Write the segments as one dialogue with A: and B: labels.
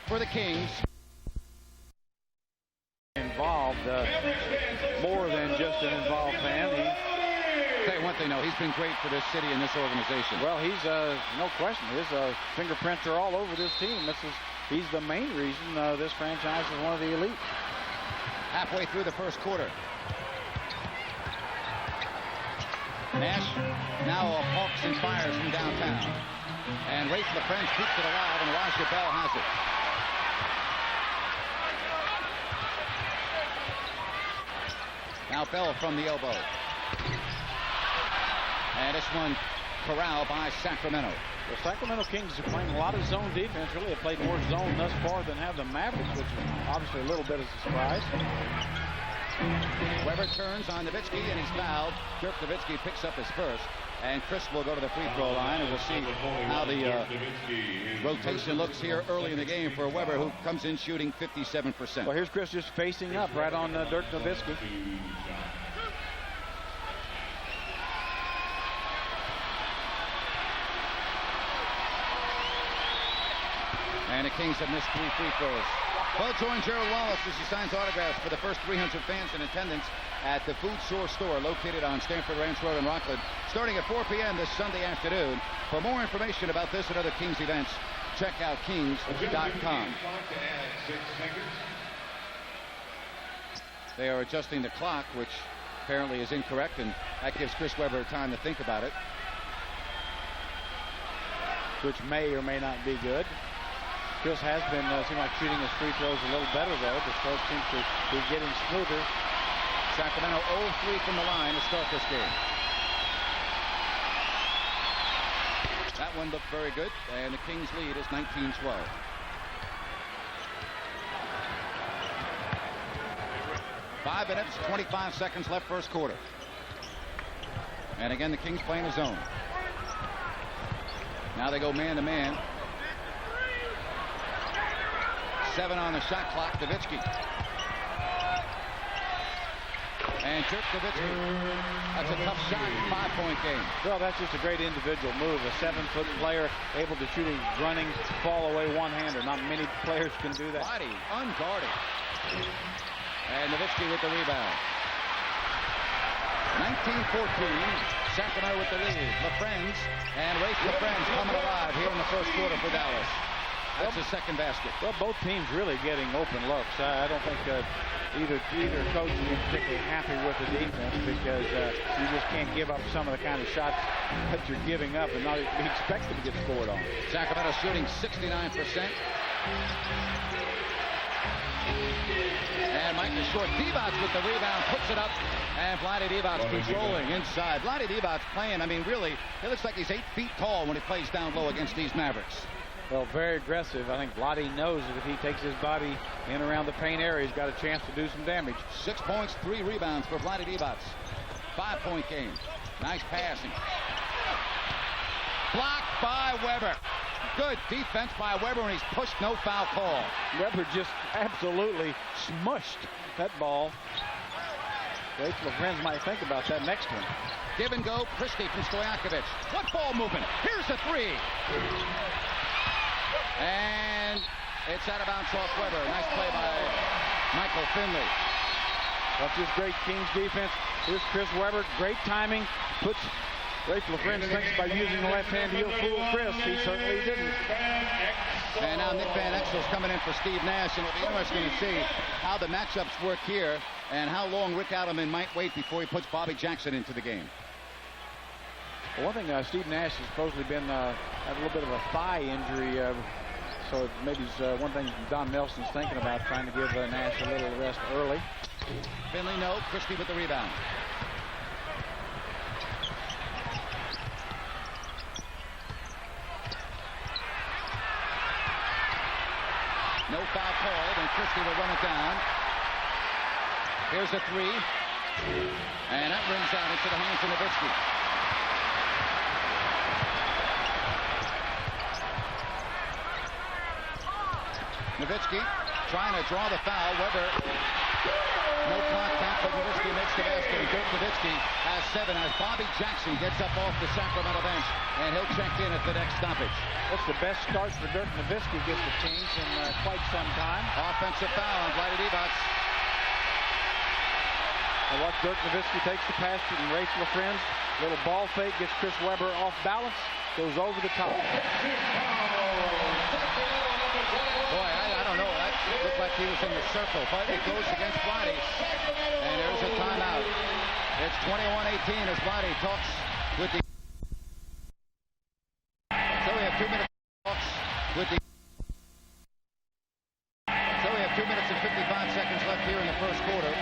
A: For the Kings.
B: Involved more than just an involved fan.
A: Tell you one thing, though, he's been great for this city and this organization.
B: Well, he's no question. His fingerprints are all over this team. He's the main reason this franchise is one of the elite.
A: Halfway through the first quarter. Nash now hawks and fires from downtown. And Rafe LaFrance keeps it alive, and Elijah Bell has it. Now Bell from the elbow. And this one corralled by Sacramento.
B: The Sacramento Kings are playing a lot of zone defense. Really have played more zone thus far than have the Mavericks, which is obviously a little bit of a surprise.
A: Weber turns on Nowitzki, and he's fouled. Dirk Nowitzki picks up his first. And Chris will go to the free throw line, and we'll see how the rotation looks here early in the game for Weber, who comes in shooting 57%.
B: Well, here's Chris just facing up right on Dirk Nowitzki.
A: And the Kings have missed 3 free throws. Well, join Gerald Wallace as he signs autographs for the first 300 fans in attendance at the Food Shore store located on Stanford Ranch Road in Rockland, starting at 4 p.m. this Sunday afternoon. For more information about this and other Kings events, check out kings.com. They are adjusting the clock, which apparently is incorrect, and that gives Chris Webber time to think about it.
B: Which may or may not be good. Chris has been seem like shooting his free throws a little better, though. The stroke seems to be getting smoother.
A: Sacramento 0-3 from the line to start this game. That one looked very good, and the Kings lead is 19-12. 5 minutes, 25 seconds left first quarter. And again, the Kings playing a zone. Now they go man-to-man. 7 on the shot clock. Nowitzki. And Dirk Nowitzki. That's a tough shot. 5-point game.
B: Well, that's just a great individual move. A 7-foot player able to shoot a running, fall away one-hander. Not many players can do that.
A: Body unguarded. And Nowitzki with the rebound. 19-14. Sacramento with the lead. LaFrance and Rafe LaFrance coming alive here in the first quarter for Dallas. That's the second basket.
B: Well, both teams really getting open looks. I don't think either coach is particularly happy with the defense because you just can't give up some of the kind of shots that you're giving up and not be expected to get scored on.
A: Sacramento shooting 69%. And Michael Short. Divac with the rebound, puts it up, and Vlade Divac controlling inside. Vlade Divac playing, I mean, really, it looks like he's 8 feet tall when he plays down low against these Mavericks.
B: Well, very aggressive. I think Vlade knows that if he takes his body in around the paint area, he's got a chance to do some damage.
A: 6 points, 3 rebounds for Vlade Divac. 5-point game. Nice passing. Blocked by Weber. Good defense by Weber, and he's pushed, no foul call.
B: Weber just absolutely smushed that ball. Wait till the friends might think about that next one.
A: Give and go, Christie from Stojakovic. What ball movement? Here's the 3. And it's out of bounds off Weber. Nice play by Michael Finley.
B: That's just great Kings defense. Here's Chris Webber. Great timing. Puts Rafe LaFrance thinks by using the left hand he'll fool Chris. He certainly didn't.
A: And now Nick Van Exel's coming in for Steve Nash, and it'll be interesting to see how the matchups work here and how long Rick Adelman might wait before he puts Bobby Jackson into the game.
B: Well, one thing, Steve Nash has supposedly been had a little bit of a thigh injury, so maybe it's one thing Don Nelson's thinking about, trying to give Nash a little rest early.
A: Finley, no. Christie with the rebound. No foul called, and Christie will run it down. Here's a 3. And that rings out into the hands of Nowitzki. Nowitzki trying to draw the foul. Weber No contact, but Nowitzki makes the basket. And Dirk Nowitzki has 7 as Bobby Jackson gets up off the Sacramento bench, and he'll check in at the next stoppage.
B: That's the best start for Dirk Nowitzki against the Kings in quite some time.
A: Offensive foul on Vlade Divac.
B: And what Dirk Nowitzki takes the pass to Rafe LaFrance. Little ball fake, gets Chris Webber off balance, goes over the top.
A: Boy, I don't know. That looked like he was in the circle, but it goes against Vlade. And there's a timeout. It's 21-18 as Vlade talks with the... So we have 2 minutes talks with the... So we have 2 minutes and 55 seconds left here in the first quarter.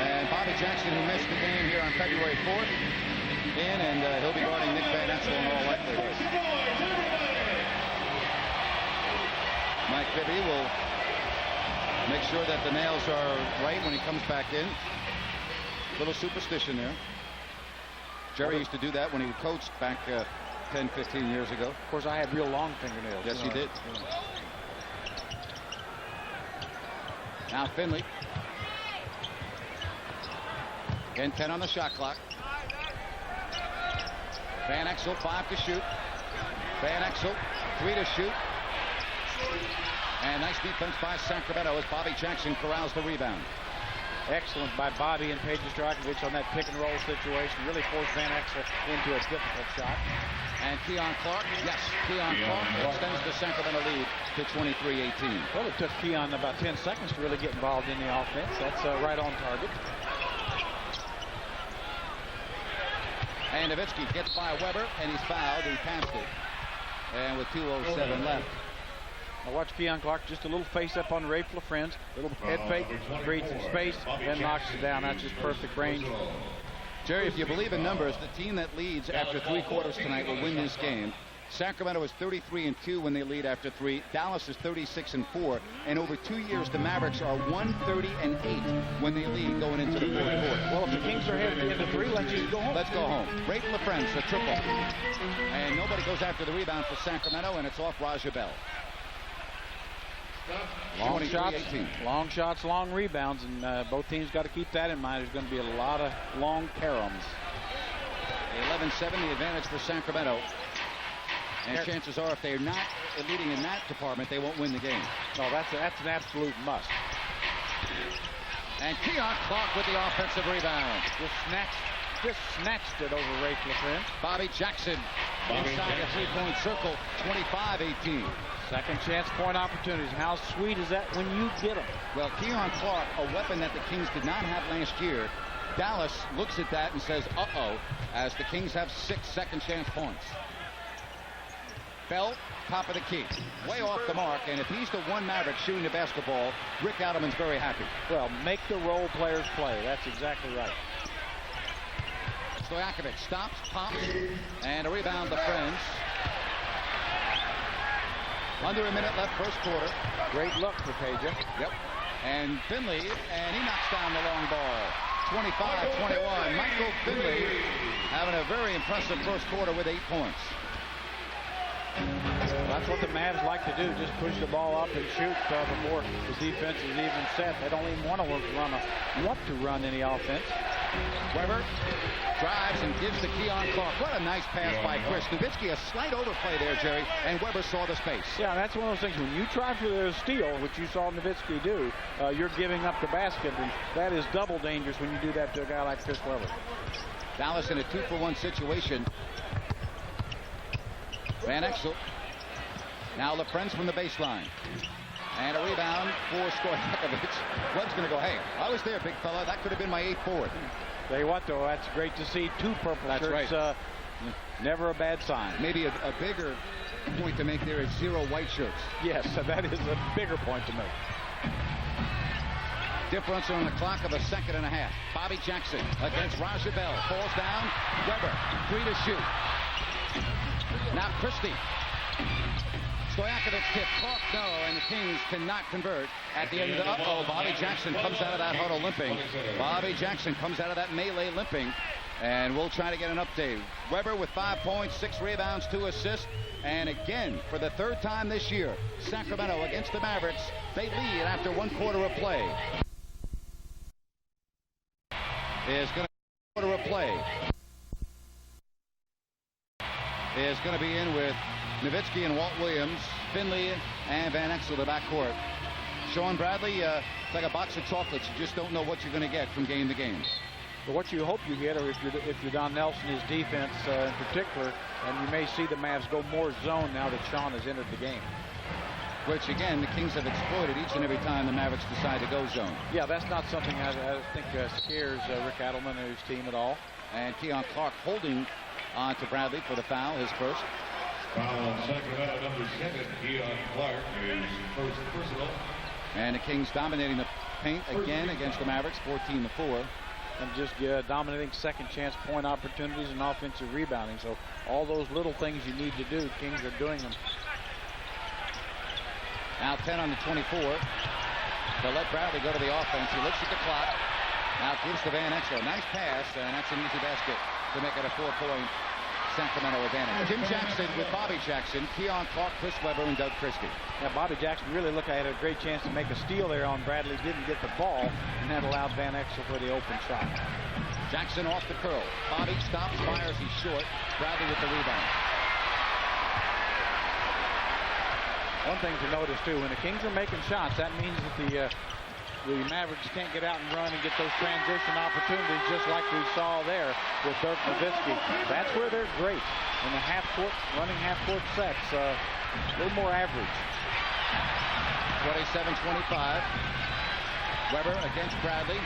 A: And Bobby Jackson, who missed the game here on February 4th, and he'll be guarding Nick Van Exel in all likelihood. Mike Bibby will make sure that the nails are right when he comes back in. Little superstition there. Jerry used to do that when he coached back 10, 15 years ago.
B: Of course, I had real long fingernails.
A: Yes, you did. Now Finley. Again, 10 on the shot clock. Van Exel, 5 to shoot. Van Exel, 3 to shoot. And nice defense by Sacramento as Bobby Jackson corrals the rebound.
B: Excellent by Bobby and Paige Stojakovic on that pick and roll situation. Really forced Van Exel into a difficult shot.
A: And Keon Clark, yes, Keon Clark extends the Sacramento lead to 23-18.
B: Well, it took Keon about 10 seconds to really get involved in the offense. That's right on target.
A: And Nowitzki gets by Webber, and he's fouled. He passed it. And with 2:07 left.
B: Now watch Keon Clark, just a little face up on Rafe LaFrance. Little head fake, creates some space, then knocks it down. That's just perfect range.
A: Jerry, if you believe in numbers, the team that leads after 3 quarters tonight will win this game. Sacramento is 33-2 when they lead after 3. Dallas is 36-4. And over 2 years, the Mavericks are 130-8 when they lead going into the fourth quarter.
B: Well, if the Kings are headed into 3, let's just go home.
A: Let's go home. Rafe LaFrance, a triple. And nobody goes after the rebound for Sacramento, and it's off Raja Bell.
B: Long shots, long rebounds, and both teams got to keep that in mind. There's going to be a lot of long caroms.
A: 11-7, the advantage for Sacramento. And chances are, if they're not leading in that department, they won't win the game.
B: No, that's an absolute must.
A: And Keon Clark with the offensive rebound.
B: Just snatched it over Rafe LaFrance.
A: Bobby Jackson inside the three-point circle, 25-18.
B: Second chance point opportunities. How sweet is that when you get them?
A: Well, Keon Clark, a weapon that the Kings did not have last year. Dallas looks at that and says, uh-oh, as the Kings have 6 second chance points. Bell, top of the key, way off the mark, and if he's the one Maverick shooting the basketball, Rick Adelman's very happy.
B: Well, make the role players play. That's exactly right.
A: Stojakovic stops, pops, and a rebound to Friends. Under a minute left first quarter.
B: Great look for Paige.
A: Yep. And Finley, and he knocks down the long ball. 25-21. Michael Finley having a very impressive first quarter with 8 points.
B: That's what the Mavs like to do, just push the ball up and shoot before the defense is even set. They don't even want to run any offense.
A: Webber drives and gives to Keon Clark. What a nice pass by Chris. Nowitzki, a slight overplay there, Jerry, and Webber saw the space.
B: Yeah, that's one of those things. When you try for the steal, which you saw Nowitzki do, you're giving up the basket, and that is double dangerous when you do that to a guy like Chris Webber.
A: Dallas in a 2-for-1 situation. Van Exel. Now LaFrance from the baseline. And a rebound for Stojakovic. Webb's going to go, hey, I was there, big fella. That could have been my 8th board.
B: Tell you what, though, that's great to see. 2 purple shirts. Right. Never a bad sign.
A: Maybe a bigger point to make there is 0 white shirts.
B: Yes, that is a bigger point to make.
A: Differential on the clock of a second and a half. Bobby Jackson against Raja Bell. Falls down. Webber, 3 to shoot. Now Christie. Stojakovic tip. Clark, no, and the Kings cannot convert at the end of the... Uh-oh, Bobby Jackson comes out of that huddle limping. Bobby Jackson comes out of that melee limping. And we'll try to get an update. Webber with 5 points, 6 rebounds, 2 assists. And again, for the 3rd time this year, Sacramento against the Mavericks, they lead after 1 quarter of play. is going to order a play. Is going to be in with Nowitzki and Walt Williams, Finley and Van Exel, the backcourt. Sean Bradley, it's like a box of chocolates. You just don't know what you're going to get from game to game.
B: But what you hope you get, or if you're Don Nelson, his defense in particular, and you may see the Mavs go more zone now that Sean has entered the game.
A: Which, again, the Kings have exploited each and every time the Mavericks decide to go zone.
B: Yeah, that's not something I think scares Rick Adelman and his team at all.
A: And Keon Clark holding on to Bradley for the foul, his first.
C: Foul on Sacramento, number 7, Keon Clark, his first personal.
A: And the Kings dominating the paint again against the Mavericks, 14-4.
B: And just dominating second chance point opportunities and offensive rebounding. So all those little things you need to do, Kings are doing them.
A: Now 10 on the 24. They'll let Bradley go to the offense. He looks at the clock. Now gives to Van Exel. Nice pass, and that's an easy basket to make it a 4-point Sacramento advantage. Jim Jackson with Bobby Jackson, Keon Clark, Chris Webber, and Doug Christie.
B: Yeah, Bobby Jackson really looked like he had a great chance to make a steal there on Bradley. Didn't get the ball, and that allowed Van Exel for the open shot.
A: Jackson off the curl. Bobby stops, fires, he's short. Bradley with the rebound.
B: One thing to notice, too, when the Kings are making shots, that means that the Mavericks can't get out and run and get those transition opportunities just like we saw there with Dirk Nowitzki. That's where they're great. In the half-court, running half-court sets, a little more average.
A: 27-25. Webber against Bradley.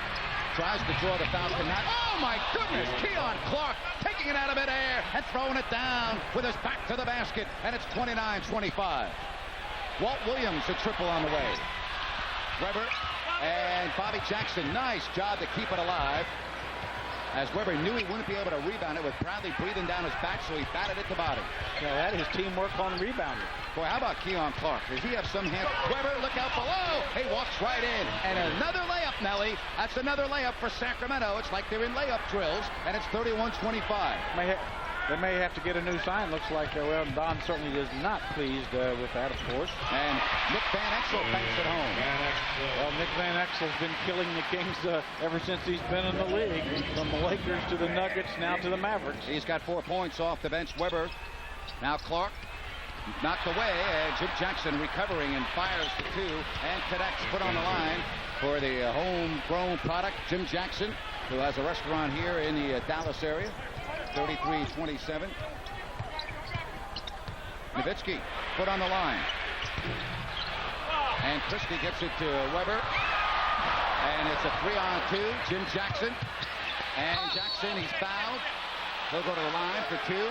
A: Tries to draw the foul. Cannot. Oh, my goodness. Keon Clark taking it out of midair and throwing it down with his back to the basket. And it's 29-25. Walt Williams a triple on the way. Webber and Bobby Jackson. Nice job to keep it alive. As Webber knew he wouldn't be able to rebound it with Bradley breathing down his back, so he batted it to body.
B: Yeah, that is teamwork on rebounding.
A: Boy, how about Keon Clark? Does he have some hand? Webber, look out below. He walks right in. And another layup, Nelly. That's another layup for Sacramento. It's like they're in layup drills, and it's 31-25.
B: They may have to get a new sign. Looks like, well, Don certainly is not pleased with that, of course.
A: And Nick Van Exel banks it home.
B: Well, Nick Van Exel's been killing the Kings ever since he's been in the league. From the Lakers to the Nuggets, now to the Mavericks.
A: He's got 4 points off the bench. Webber. Now Clark knocked away. And Jim Jackson recovering and fires the 2. And connects, put on the line for the homegrown product, Jim Jackson, who has a restaurant here in the Dallas area. 33-27. Nowitzki put on the line. And Christie gets it to Webber. And it's a 3-on-2. Jim Jackson. And Jackson, he's fouled. He'll go to the line for 2.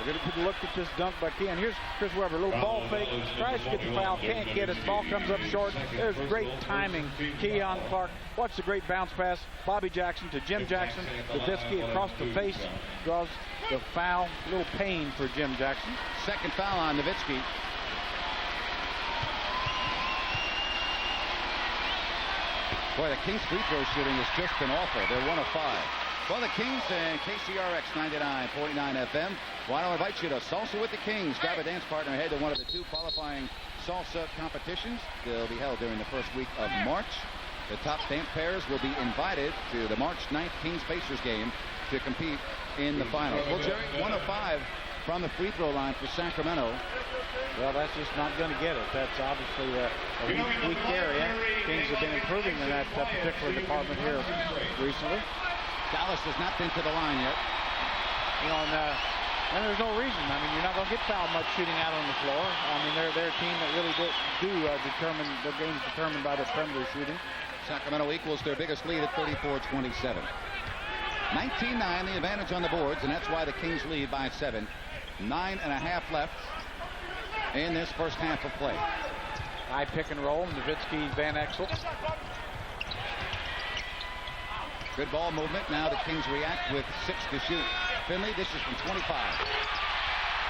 B: We're going to look at this dunk by Keon. Here's Chris Webber, a little ball fake, tries to get the foul, can't get it. Ball comes up short. There's great timing. Keon Clark, watch the great bounce pass. Bobby Jackson to Jim Jackson. Nowitzki across the face, draws the foul. A little pain for Jim Jackson.
A: Second foul on Nowitzki. Boy, the Kings free throw shooting has just been awful. They're 1 of 5. Well, the Kings and KCRX 99.9 FM want to invite you to Salsa with the Kings. Grab a dance partner ahead to one of the 2 qualifying salsa competitions. They'll be held during the first week of March. The top dance pairs will be invited to the March 9th Kings-Pacers game to compete in the finals. Well, Jerry, 1 of 5 from the free throw line for Sacramento.
B: Well, that's just not going to get it. That's obviously a weak area. Kings have been improving in that particular department here recently.
A: Dallas has not been to the line yet.
B: You know, and there's no reason. I mean, you're not going to get fouled much shooting out on the floor. I mean, they're a team that really do determine their game's determined by their perimeter shooting.
A: Sacramento equals their biggest lead at 34-27. 19-9, the advantage on the boards, and that's why the Kings lead by 7. 9.5 left in this first half of play.
B: High pick and roll, Nowitzki, Van Exel.
A: Good ball movement. Now the Kings react with 6 to shoot. Finley, this is from 25.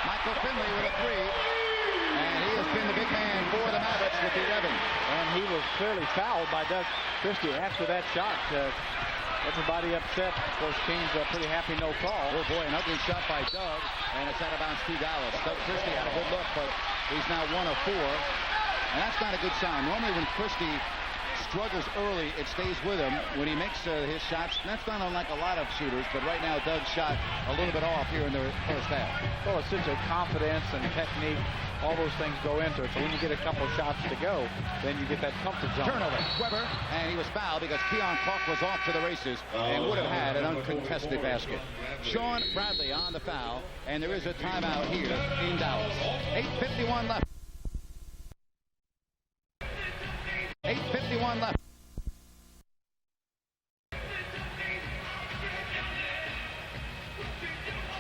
A: Michael Finley with a 3. And he has been the big man for the Mavericks with 11.
B: And he was clearly fouled by Doug Christie after that shot. Everybody upset. Of course, Kings pretty happy, no call.
A: Oh boy, an ugly shot by Doug. And it's out of bounds to Dallas. Doug Christie had a good look, but he's now 1 of 4. And that's not a good sign. Normally when Christie struggles early, it stays with him. When he makes his shots, that's not unlike a lot of shooters, but right now Doug's shot a little bit off here in the first half.
B: Well, it's such a confidence and technique. All those things go into it. So when you get a couple of shots to go, then you get that comfort zone.
A: Turnover. Weber, and he was fouled because Keon Clark was off to the races and would have had an uncontested basket. Sean Bradley on the foul, and there is a timeout here in Dallas. 8:51 left. 8:51 left.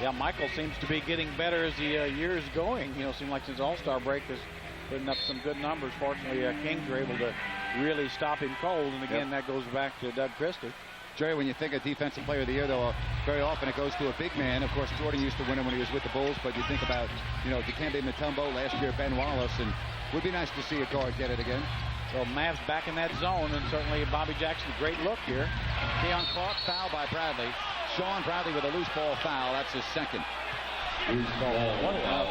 B: Yeah, Michael seems to be getting better as the year's going. You know, seems like since All-Star break is putting up some good numbers. Fortunately, Kings were able to really stop him cold. And again, that goes back to Doug Christie.
A: Jerry, when you think of Defensive Player of the Year, though, very often it goes to a big man. Of course, Jordan used to win it when he was with the Bulls, but you think about, you know, Dikembe Mutombo last year, Ben Wallace, and it would be nice to see a guard get it again.
B: So Mavs back in that zone, and certainly Bobby Jackson, great look here.
A: Keon Clark fouled by Bradley. Sean Bradley with a loose ball foul. That's his second.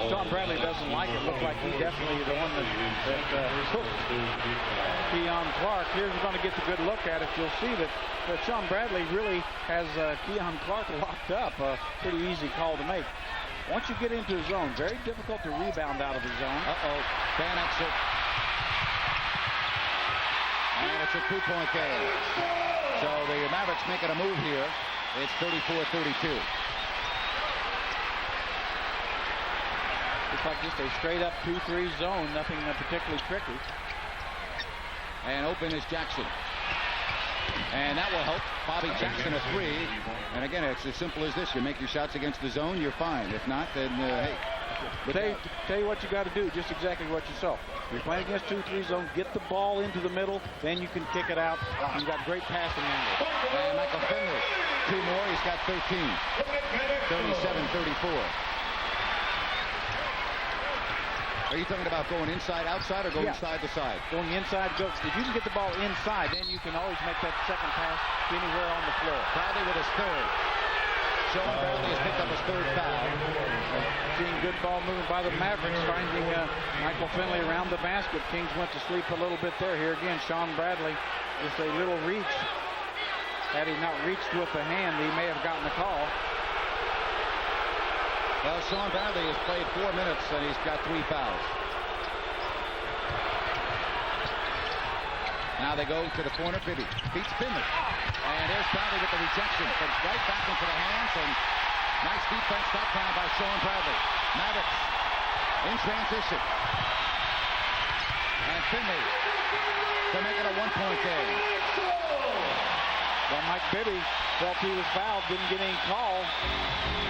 B: Sean Bradley doesn't like it. Looks like he definitely the one that hooked Keon Clark. Here's going to get the good look at it. You'll see that Sean Bradley really has Keon Clark locked up. Pretty easy call to make. Once you get into his zone, very difficult to rebound out of his zone.
A: Fan exit. And it's a two-point game. So the Mavericks making a move here. It's 34-32.
B: Looks like just a straight-up 2-3 zone. Nothing particularly tricky.
A: And open is Jackson. And that will help Bobby Jackson a three. And again, it's as simple as this. You make your shots against the zone, you're fine. If not, then, hey.
B: Tell you what you got to do, just exactly what you saw. You're playing against 2-3 zone, get the ball into the middle, then you can kick it out. You've got great passing angle.
A: And Michael Finley, two more, he's got 13. 37-34. Are you talking about going inside, outside, or going side to side?
B: Going inside. If you can get the ball inside, then you can always make that second pass anywhere on the floor.
A: Bradley with his third. Sean Bradley has picked up his third foul.
B: Seeing good ball moving by the Mavericks, finding Michael Finley around the basket. Kings went to sleep a little bit there. Here again, Sean Bradley, just a little reach. Had he not reached with the hand, he may have gotten the call.
A: Well, Sean Bradley has played 4 minutes, and he's got 3 fouls. Now they go to the corner. Bibby beats Finley. And there's Bradley with the rejection. But right back into the hands, and nice defense that time by Sean Bradley. Mavericks in transition. And Finley to make it a 1-point game.
B: Well, Mike Bibby felt he was fouled, didn't get any call.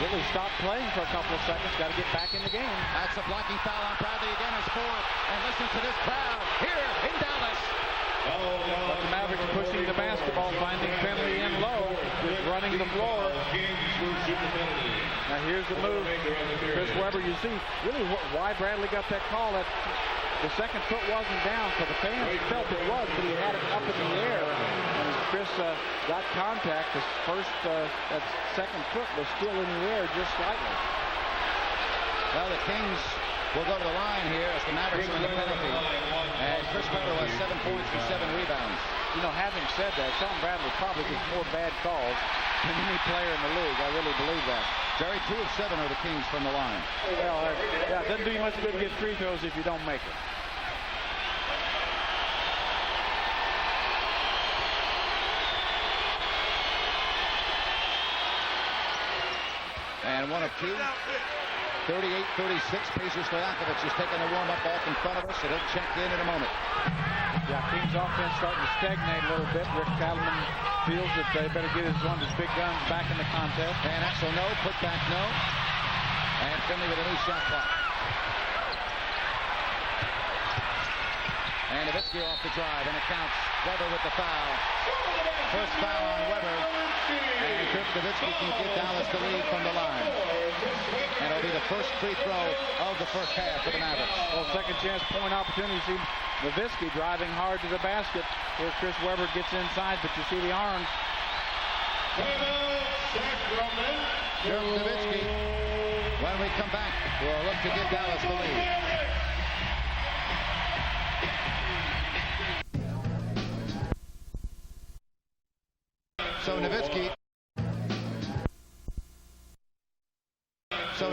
B: Really stopped playing for a couple of seconds. Got to get back in the game.
A: That's a blocking foul on Bradley again. His fourth. And listen to this crowd here in Dallas.
B: But the Mavericks pushing the basketball, finding Finley in low, just running the floor. Now here's the move. Chris Webber, you see really why Bradley got that call. That the second foot wasn't down, so the fans felt it was, but he had it up in the air. And as Chris got contact, his that second foot was still in the air just slightly.
A: Well, the Kings will go to the line here as the Mavericks are in the penalty. And Chris Webber has 7 points for 7 rebounds.
B: You know, having said that, Sean Bradley probably gets more bad calls than any player in the league. I really believe that.
A: Jerry, 2 of 7 are the Kings from the line.
B: Well, yeah, it doesn't do you much good to get free throws if you don't make it.
A: And 1 of 2. 38-36. Pacers Stojakovic is taking the warm-up off in front of us, so he'll check in a moment.
B: Yeah, Kings offense starting to stagnate a little bit. Rick Cattleman feels that they better get one of his big guns back in the contest.
A: And Axel no, put back no. And Finley with a new shot clock. And Nowitzki off the drive, and it counts. Webber with the foul. First foul on Webber. And Dirk Nowitzki can give Dallas the lead from the line. And it'll be the first free throw of the first half for the Mavericks.
B: Well, second chance point opportunity. See Nowitzki driving hard to the basket. Here Chris Webber gets inside, but you see the arms.
A: Dirk Nowitzki. When we come back, we'll look to give Dallas the lead. So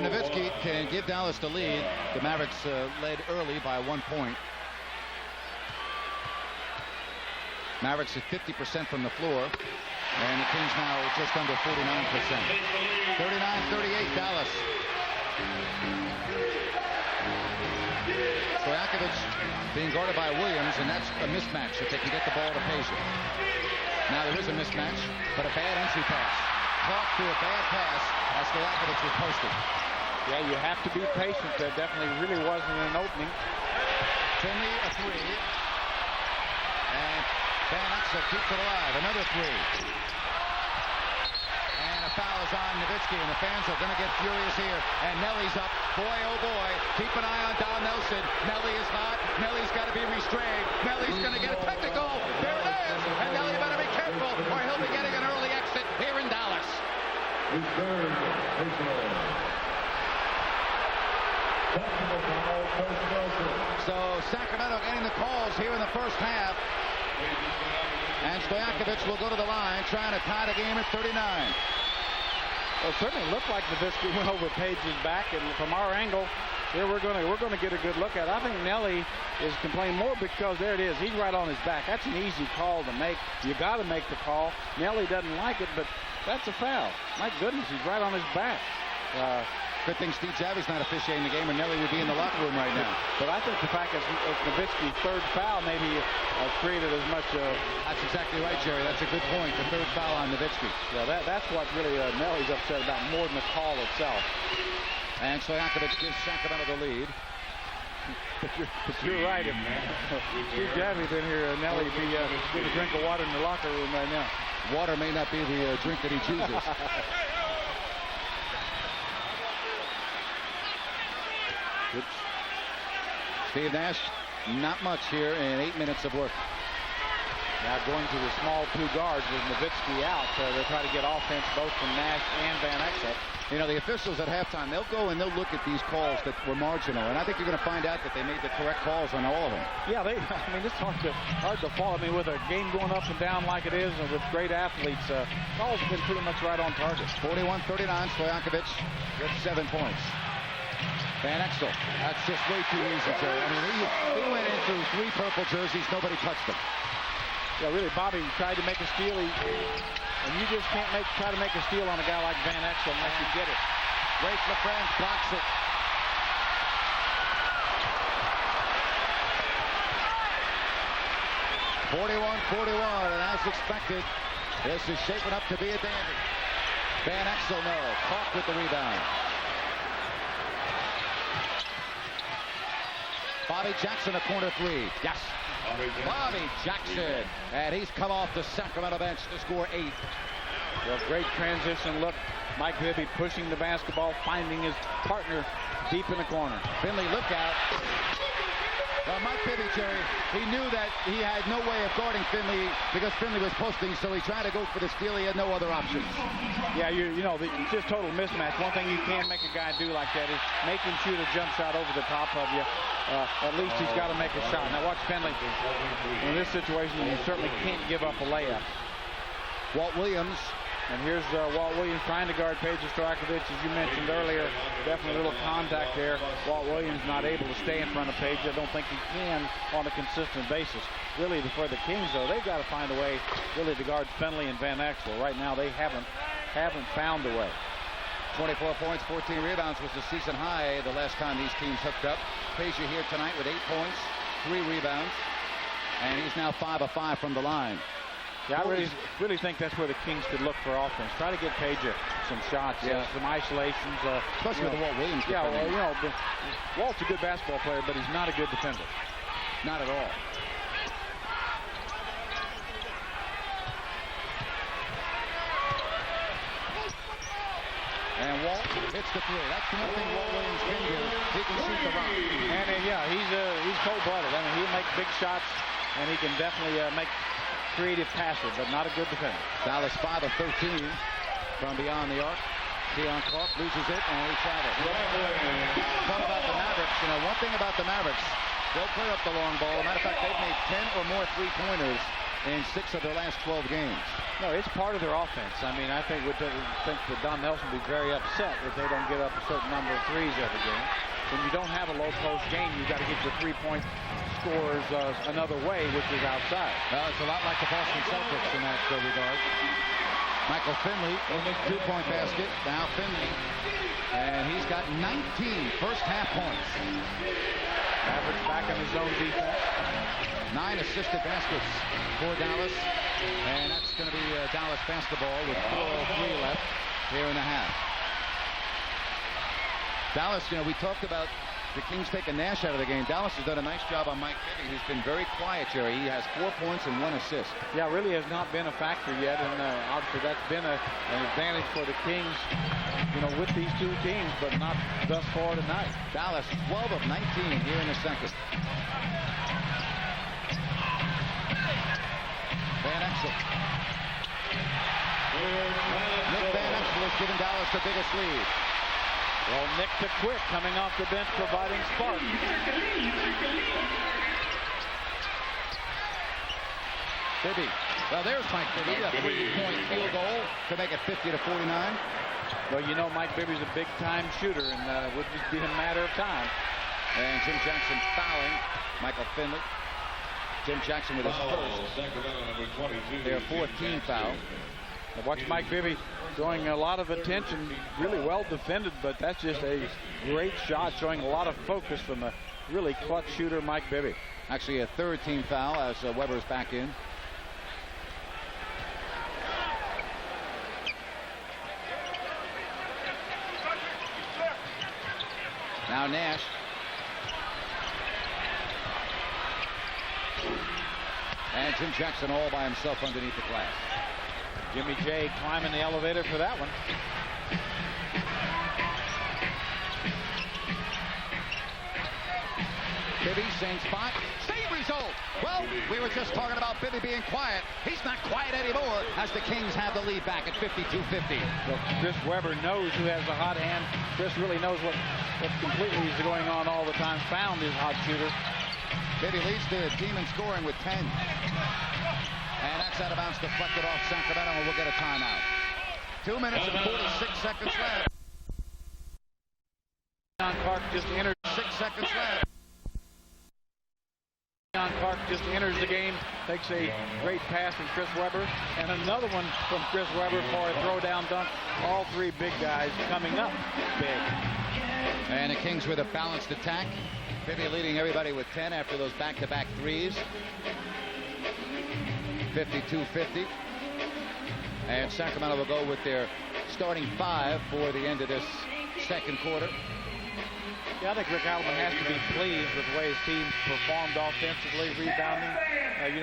A: Nowitzki can give Dallas the lead. The Mavericks led early by 1 point. Mavericks at 50% from the floor, and the Kings now just under 49%. 39-38 Dallas. Stojakovic being guarded by Williams, and that's a mismatch if they can get the ball to Peja. Now there is a mismatch, but a bad entry pass. Clark threw a bad pass as Stojakovic was posted.
B: Yeah, you have to be patient. There definitely really wasn't an opening.
A: Finley a three. And Van Exel keeps it alive. Another three. And a foul is on Nowitzki, and the fans are going to get furious here. And Nelly's up. Boy, oh boy. Keep an eye on Don Nelson. Nelly is not. Nelly's got to be restrained. Nelly's going to get a technical. There it is. And Nelly better be careful, or he'll be getting an early exit here in Dallas. So Sacramento getting the calls here in the first half. And Stojakovic will go to the line, trying to tie the game at 39.
B: Well, it certainly looked like Nowitzki went over Page's back, and from our angle, here we're going to get a good look at it. I think Nelly is complaining more because there it is. He's right on his back. That's an easy call to make. You got to make the call. Nelly doesn't like it, but that's a foul. My goodness, he's right on his back.
A: Good thing Steve Javi's not officiating the game, or Nelly would be in the locker room right now.
B: But I think the fact that it's Nowitzki's third foul maybe created as much...
A: That's exactly right, Jerry. That's a good point. The third foul on Nowitzki.
B: Yeah, that's what really Nelly's upset about more than the call itself.
A: And Stojakovic gives Sacramento the lead.
B: But you're right. If Steve Javi's in here, Nelly would be getting a drink of water in the locker room right now.
A: Water may not be the drink that he chooses. Oops. Steve Nash, not much here in 8 minutes of work.
B: Now going to the small two guards with Nowitzki out. They'll try to get offense both from Nash and Van Exel.
A: You know, the officials at halftime, they'll go and they'll look at these calls that were marginal, and I think you're going to find out that they made the correct calls on all of them.
B: Yeah, I mean, it's hard to follow. I mean, with a game going up and down like it is, and with great athletes, calls have been pretty much right on target.
A: 41-39, Stojakovic with 7 points. Van Exel, that's just way too easy, Jerry. I mean, he went into 3 purple jerseys, nobody touched him.
B: Yeah, really, Bobby tried to make a steal, and you just can't try to make a steal on a guy like Van Exel unless you get it.
A: Grace LaFrance blocks it. .41-41, and as expected, this is shaping up to be a dandy. Van Exel, no. Clark with the rebound. Bobby Jackson, a corner three. Yes. Bobby Jackson. And he's come off the Sacramento bench to score 8.
B: Well, great transition look. Mike Bibby pushing the basketball, finding his partner deep in the corner.
A: Finley, look out. Well, Mike Bibby, Jerry, he knew that he had no way of guarding Finley because Finley was posting, so he tried to go for the steal. He had no other options.
B: Yeah, you know, it's just total mismatch. One thing you can make a guy do like that is make him shoot a jump shot over the top of you. At least he's got to make a shot. Now watch Finley. In this situation, you certainly can't give up a layup.
A: Walt Williams.
B: And here's Walt Williams trying to guard Peja Stojakovic, as you mentioned earlier. Definitely a little contact there. Walt Williams not able to stay in front of Peja. I don't think he can on a consistent basis. Really, for the Kings, though, they've got to find a way really to guard Finley and Van Exel. Right now, they haven't found a way.
A: 24 points, 14 rebounds was the season high the last time these teams hooked up. Peja here tonight with 8 points, 3 rebounds, and he's now 5 of 5 from the line.
B: Yeah, I really think that's where the Kings could look for offense. Try to get Peja some shots, some isolations.
A: Especially with the Walt Williams.
B: Yeah, well, you know, Walt's a good basketball player, but he's not a good defender.
A: Not at all. And Walt hits the 3. That's the one thing Walt Williams can do. He can shoot the rock.
B: And yeah, he's cold-blooded. I mean, he'll make big shots, and he can definitely make creative passer, but not a good defender.
A: Dallas 5 of 13 from beyond the arc. Deion Clark loses it, and he travels. Talk about the Mavericks. You know, one thing about the Mavericks, they'll play up the long ball. As a matter of fact, they've made 10 or more 3-pointers in 6 of their last 12 games.
B: No, it's part of their offense. I mean, I think that Don Nelson will be very upset if they don't get up a certain number of threes every game. When you don't have a low post game, you've got to get your 3-point scores another way, which is outside.
A: It's a lot like the Boston Celtics in that regard. Michael Finley, 2-point basket. Now Finley, and he's got 19 first-half points.
B: Mavericks back in his own defense.
A: 9 assisted baskets for Dallas, and that's going to be Dallas basketball with 4:03 left here in the half. Dallas, we talked about the Kings taking Nash out of the game. Dallas has done a nice job on Mike Bibby, who's been very quiet, Jerry. He has 4 points and 1 assist.
B: Yeah, really has not been a factor yet, and obviously that's been an advantage for the Kings, with these two teams, but not thus far tonight.
A: Dallas 12 of 19 here in the second. Van Exel. Nick Van Exel has given Dallas the biggest lead.
B: Well, Nick the Quick coming off the bench providing spark.
A: Bibby. Well, there's Mike Bibby, a 3-point field goal to make it 50-49.
B: Well, Mike Bibby's a big-time shooter, and would just be a matter of time.
A: And Jim Jackson fouling Michael Finley. Jim Jackson with his first. Their 14th foul.
B: Watch Mike Bibby showing a lot of attention, really well defended, but that's just a great shot, showing a lot of focus from a really clutch shooter, Mike Bibby.
A: Actually a 3rd team foul as Weber's back in. Now Nash. And Jim Jackson all by himself underneath the glass.
B: Jimmy J climbing the elevator for that one.
A: Bibby, same spot, same result. Well, we were just talking about Bibby being quiet. He's not quiet anymore as the Kings have the lead back at 52-50.
B: Well, Chris Webber knows who has the hot hand. Chris really knows what completely is going on all the time. Found his hot shooter.
A: Bibby leads the team in scoring with 10. And that's out of bounds, deflected off Sacramento, and we'll get a timeout. 2 minutes and 46 seconds left.
B: John Clark just entered.
A: 6 seconds left.
B: John Clark just enters the game, takes a great pass from Chris Webber, and another one from Chris Webber for a throwdown dunk. All 3 big guys coming up big.
A: And the Kings with a balanced attack. Bibby leading everybody with 10 after those back-to-back threes. 52-50. And Sacramento will go with their starting 5 for the end of this second quarter.
B: Yeah, I think Rick Allen has to be pleased with the way his team's performed offensively, rebounding.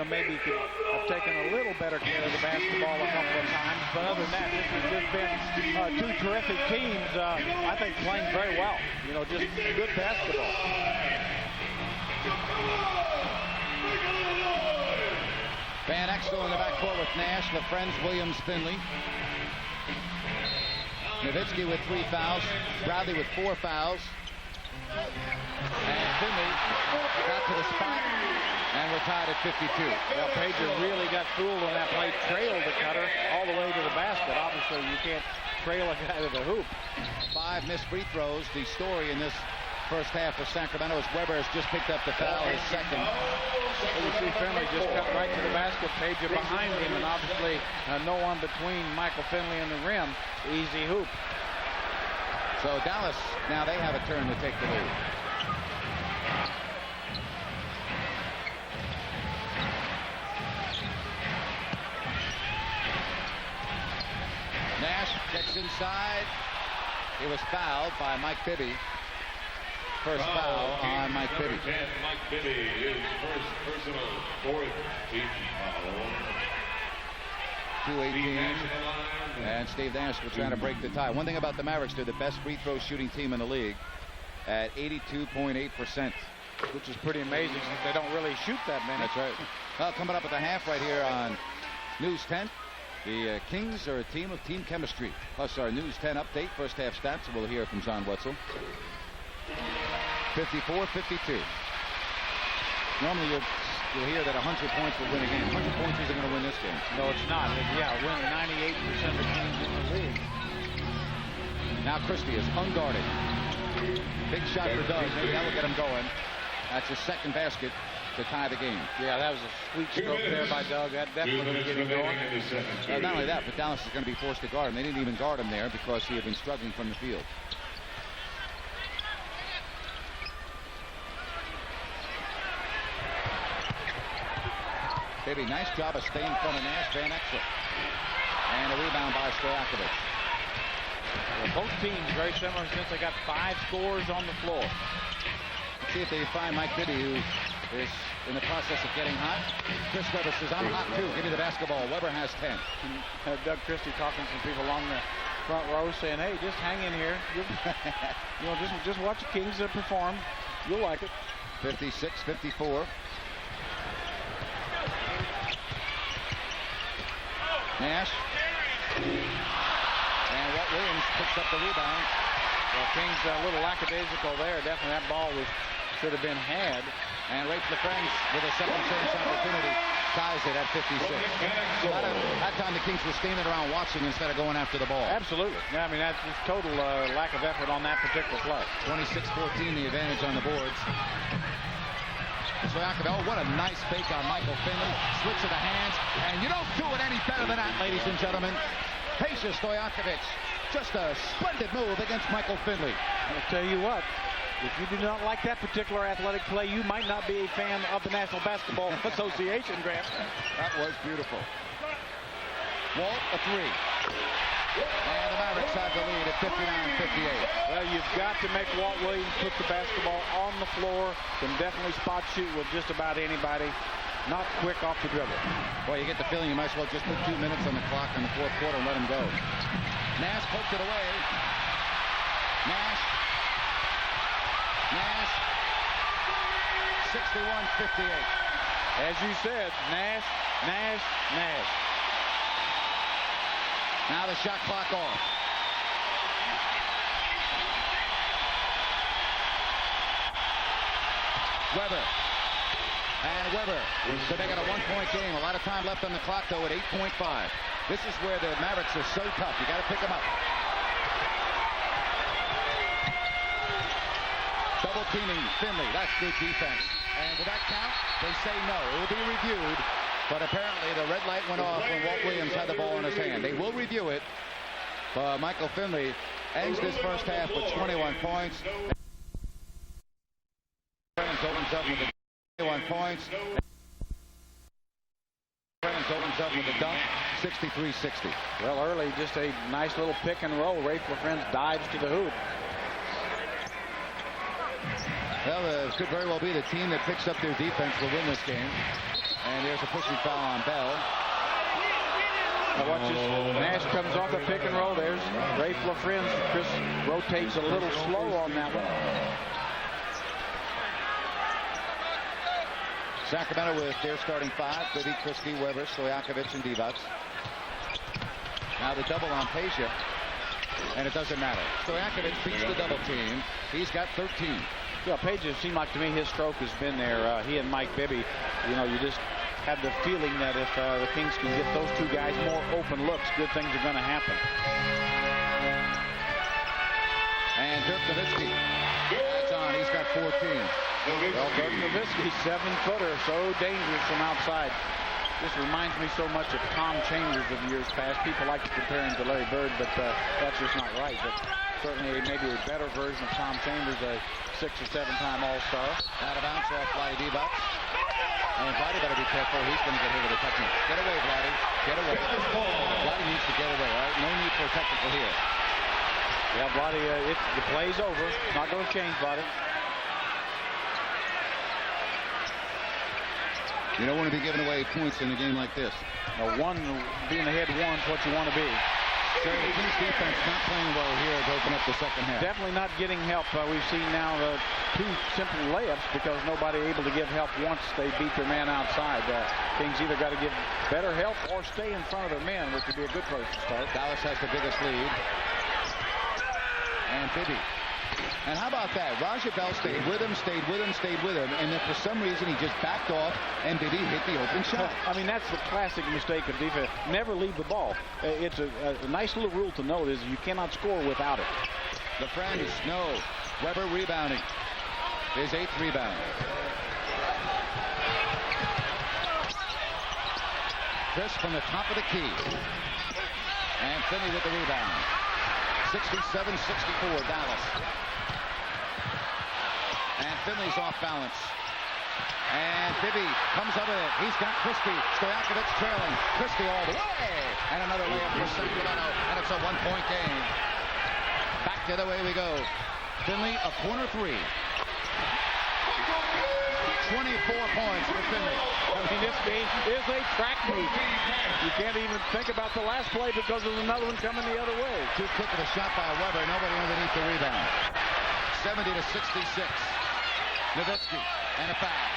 B: Maybe he could have taken a little better care of the basketball a couple of times. But other than that, this has just been 2 terrific teams, I think, playing very well. Just good basketball.
A: Van Exel in the backcourt with Nash, LaFrentz, Williams, Finley. Nowitzki with 3 fouls. Bradley with 4 fouls. And Finley got to the spot, and we're tied at 52.
B: Well, Pager really got fooled on that play, trailed the cutter all the way to the basket. Obviously, you can't trail a guy to the hoop.
A: 5 missed free throws. The story in this first half for Sacramento is Webber has just picked up the foul, his second.
B: You see Finley just cut right to the basket. Pager behind him, and obviously no one between Michael Finley and the rim. Easy hoop.
A: So Dallas, now they have a turn to take the lead. Nash checks inside. He was fouled by Mike Bibby. First foul on Mike Bibby.
C: Mike Bibby, his first personal 4th team foul.
A: 2:18. And Steve Nash was trying to break the tie. One thing about the Mavericks, they're the best free throw shooting team in the league at 82.8%.
B: Which is pretty amazing since they don't really shoot that many.
A: That's right. Well, coming up at the half right here on News 10. The Kings are a team of team chemistry. Plus our News 10 update, first half stats. We'll hear from John Wetzel. 54-52. Normally you'll you'll hear that 100 points will win a game. 100 points isn't going to win this game.
B: No, it's not. Yeah, win 98% of the teams in the league.
A: Now Christie is unguarded. Big shot for Doug. Maybe that will get him going. That's his second basket to tie the game.
B: Yeah, that was a sweet stroke there by Doug. That definitely will get him going.
A: Not only that, but Dallas is going to be forced to guard him. They didn't even guard him there because he had been struggling from the field. Baby, nice job of staying in front of Nash. Van Exel. And a rebound by Stojakovic.
B: Well, both teams very similar since they got 5 scores on the floor.
A: Let's see if they can find Mike Bibby, who is in the process of getting hot. Chris Webber says, I'm hot too. Give me the basketball. Webber has 10.
B: Doug Christie talking to some people along the front row saying, hey, just hang in here. You know, just watch the Kings perform. You'll like it.
A: 56-54. Nash. And Walt Williams picks up the rebound.
B: Well, Kings a little lackadaisical there. Definitely that ball should have been had.
A: And Rafe LaFrance with a second chance opportunity ties it at 56. So that time the Kings were standing around watching instead of going after the ball.
B: Absolutely. Yeah, I mean, that's just total lack of effort on that particular play.
A: 26-14 the advantage on the boards. Oh, what a nice fake on Michael Finley. Switch of the hands. And you don't do it any better than that, ladies and gentlemen. Peja Stojakovic. Just a splendid move against Michael Finley.
B: I'll tell you what. If you do not like that particular athletic play, you might not be a fan of the National Basketball Association, Grant.
A: That was beautiful. Walt, a 3. And the Mavericks have the lead at 59-58.
B: Well, you've got to make Walt Williams put the basketball on the floor. Can definitely spot shoot with just about anybody. Not quick off the dribble.
A: Boy, you get the feeling you might as well just put 2 minutes on the clock in the fourth quarter and let him go. Nash poked it away. Nash. 61-58.
B: As you said, Nash.
A: Now the shot clock off. Weber. And Weber to make it a 1-point game. A lot of time left on the clock, though, at 8.5. This is where the Mavericks are so tough. You got to pick them up. Double teaming Finley. That's good defense. And will that count? They say no. It will be reviewed. But apparently the red light went off when Walt Williams had the ball in his hand. They will review it. But Michael Finley ends this first half with 21 points. Opens up with the 21 points. Opens up with the dunk. 63-60.
B: Well, early, just a nice little pick and roll. Rafe LaFrance dives to the hoop.
A: Well, it could very well be the team that picks up their defense will win this game. And there's a pushing foul on Bell.
B: Now watch this. Nash comes off the pick and roll. There's Rafe LaFrance. Chris rotates a little slow on that one.
A: Sacramento with their starting 5. Bibby, Christie, Weber, Stojakovic, and Divac. Now the double on Peja. And it doesn't matter. Stojakovic beats the double team. He's got 13.
B: Yeah, Peja seemed like to me his stroke has been there. He and Mike Bibby, you know, you just have the feeling that if the Kings can get those two guys more open looks, good things are going to happen.
A: And Dirk Nowitzki. That's on. He's got 14.
B: Well, Dirk Nowitzki, 7-footer, so dangerous from outside. This reminds me so much of Tom Chambers of years past. People like to compare him to Larry Bird, but that's just not right. But certainly maybe a better version of Tom Chambers, a 6- or 7-time All-Star.
A: Out of bounds off Vlade Divac. And Vlade better be careful. He's going to get hit with a technical. Get away, Vlade. Get away. Vlade needs to get away, all right? No need for a technical here.
B: Yeah, Vlade, the play's over. It's not going to change, Vlade.
A: You don't want to be giving away points in a game like this.
B: Now, being ahead 1's what you want to be.
A: So the Kings defense not playing well here to open up the second half.
B: Definitely not getting help. We've seen now 2 simple layups because nobody able to give help once they beat their man outside. Kings either got to give better help or stay in front of their men, which would be a good place to start.
A: Dallas has the biggest lead. And Bibby And how about that? Raja Bell stayed with him, and then for some reason he just backed off, and Bibby hit the open shot.
B: I mean, that's the classic mistake of defense. Never leave the ball. It's a nice little rule to note is you cannot score without it.
A: LaFrance, no. Weber rebounding. His 8th rebound. Chris from the top of the key. And Finney with the rebound. 67-64, Dallas. And Finley's off balance. And Bibby comes up with it. He's got Christie. Stojakovic trailing. Christie all the way. And another layup for Sacramento. And it's a 1-point game. Back the other way we go. Finley, a corner 3. 24 points for Finley.
B: I mean, this game is a track meet. You can't even think about the last play because there's another one coming the other way.
A: Too quick of a shot by Weber. Nobody underneath the rebound. 70-66. Nowitzki and a foul.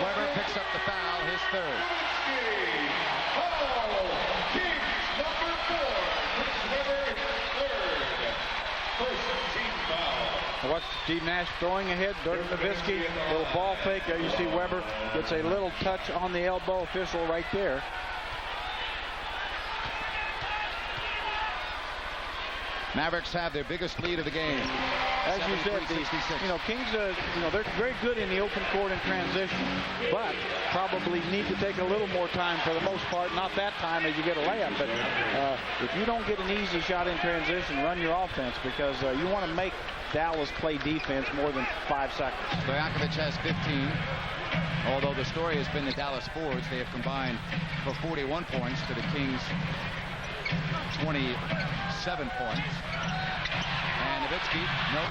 A: Weber picks up the foul, his 3rd.
B: Watch Steve Nash throwing ahead. Dirk Nowitzki, little ball fake. There you see Weber gets a little touch on the elbow. Official right there.
A: Mavericks have their biggest lead of the game.
B: As you said, Kings, they're very good in the open court in transition, but probably need to take a little more time for the most part. Not that time as you get a layup, but if you don't get an easy shot in transition, run your offense because you want to make Dallas play defense more than 5 seconds.
A: Stojakovic has 15. Although the story has been the Dallas forwards. They have combined for 41 points to the Kings' 27 points. And Nowitzki, nope.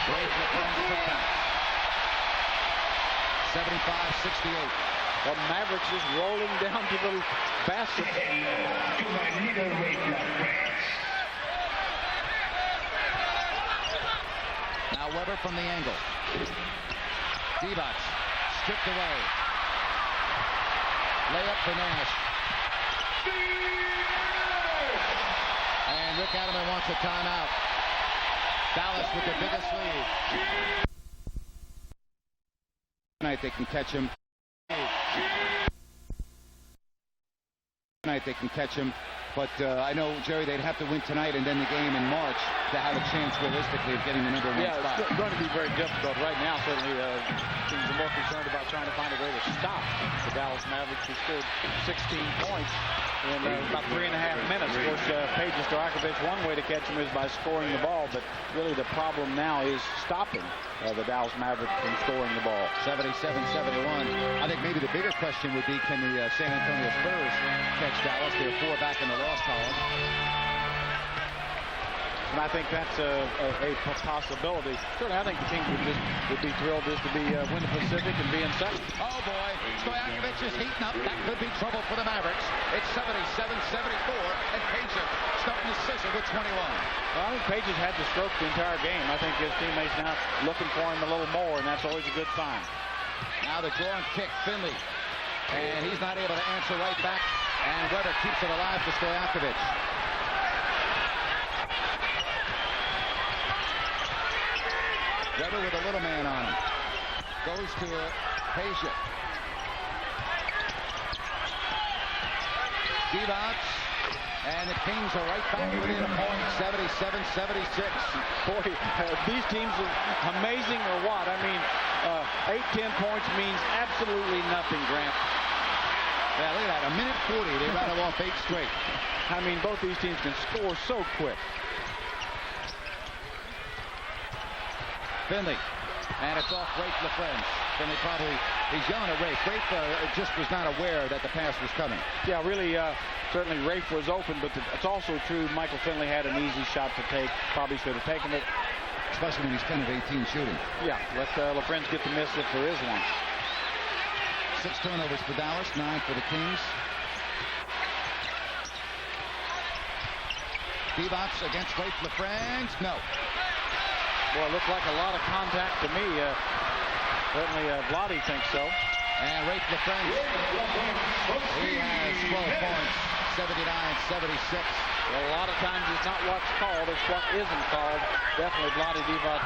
A: Great for the putback. 75-68.
B: The Mavericks is rolling down to the basket.
A: Now Weber from the angle. Divac stripped away. Layup for Nash. And Rick Adelman wants a timeout. Dallas with the biggest lead. Tonight they can catch him. Tonight they can catch him. But I know, Jerry, they'd have to win tonight and then the game in March to have a chance realistically of getting the number 1 spot.
B: It's going to be very difficult right now. Certainly, teams are more concerned about trying to find a way to stop the Dallas Mavericks, who scored 16 points in about 3.5 minutes. Of course, Page and Stojakovic, one way to catch him is by scoring the ball, but really the problem now is stopping the Dallas Mavericks from scoring the ball.
A: 77-71. I think maybe the bigger question would be, can the San Antonio Spurs catch Dallas? They're 4 back in the loss column.
B: And I think that's a possibility. Certainly, I think the Kings would be thrilled just to be win the Pacific and be in second.
A: Oh boy, Stojakovic is heating up. That could be trouble for the Mavericks. It's 77-74, and Page starting to sizzle with 21.
B: Well, I think Page has had the stroke the entire game. I think his teammates now looking for him a little more, and that's always a good sign.
A: Now the draw and kick, Finley, and he's not able to answer right back. And Weber keeps it alive for Stojakovic. Weber with a little man on him. Goes to Peja. Divac. And the Kings are right back within a point, 77-76.
B: Boy, these teams are amazing or what? I mean, 8-10 points means absolutely nothing, Grant.
A: Yeah, look at that. A minute 40. They rattle off 8 straight.
B: I mean, both these teams can score so quick.
A: Finley. And it's off Rafe LaFrance. Finley probably, he's yelling at Rafe. Rafe just was not aware that the pass was coming.
B: Yeah, really, certainly Rafe was open, but it's also true Michael Finley had an easy shot to take. Probably should have taken it.
A: Especially when he's 10 of 18 shooting.
B: Yeah, let LaFrance get the miss if there is one.
A: 6 turnovers for Dallas, 9 for the Kings. Divac against Rafe LaFrance. No.
B: Well, it looked like a lot of contact to me. Certainly, Vlade thinks so.
A: And Rafe LaFrance, he has 12 points, 79-76.
B: Well, a lot of times it's not what's called, it's what isn't called. Definitely Vlade Divac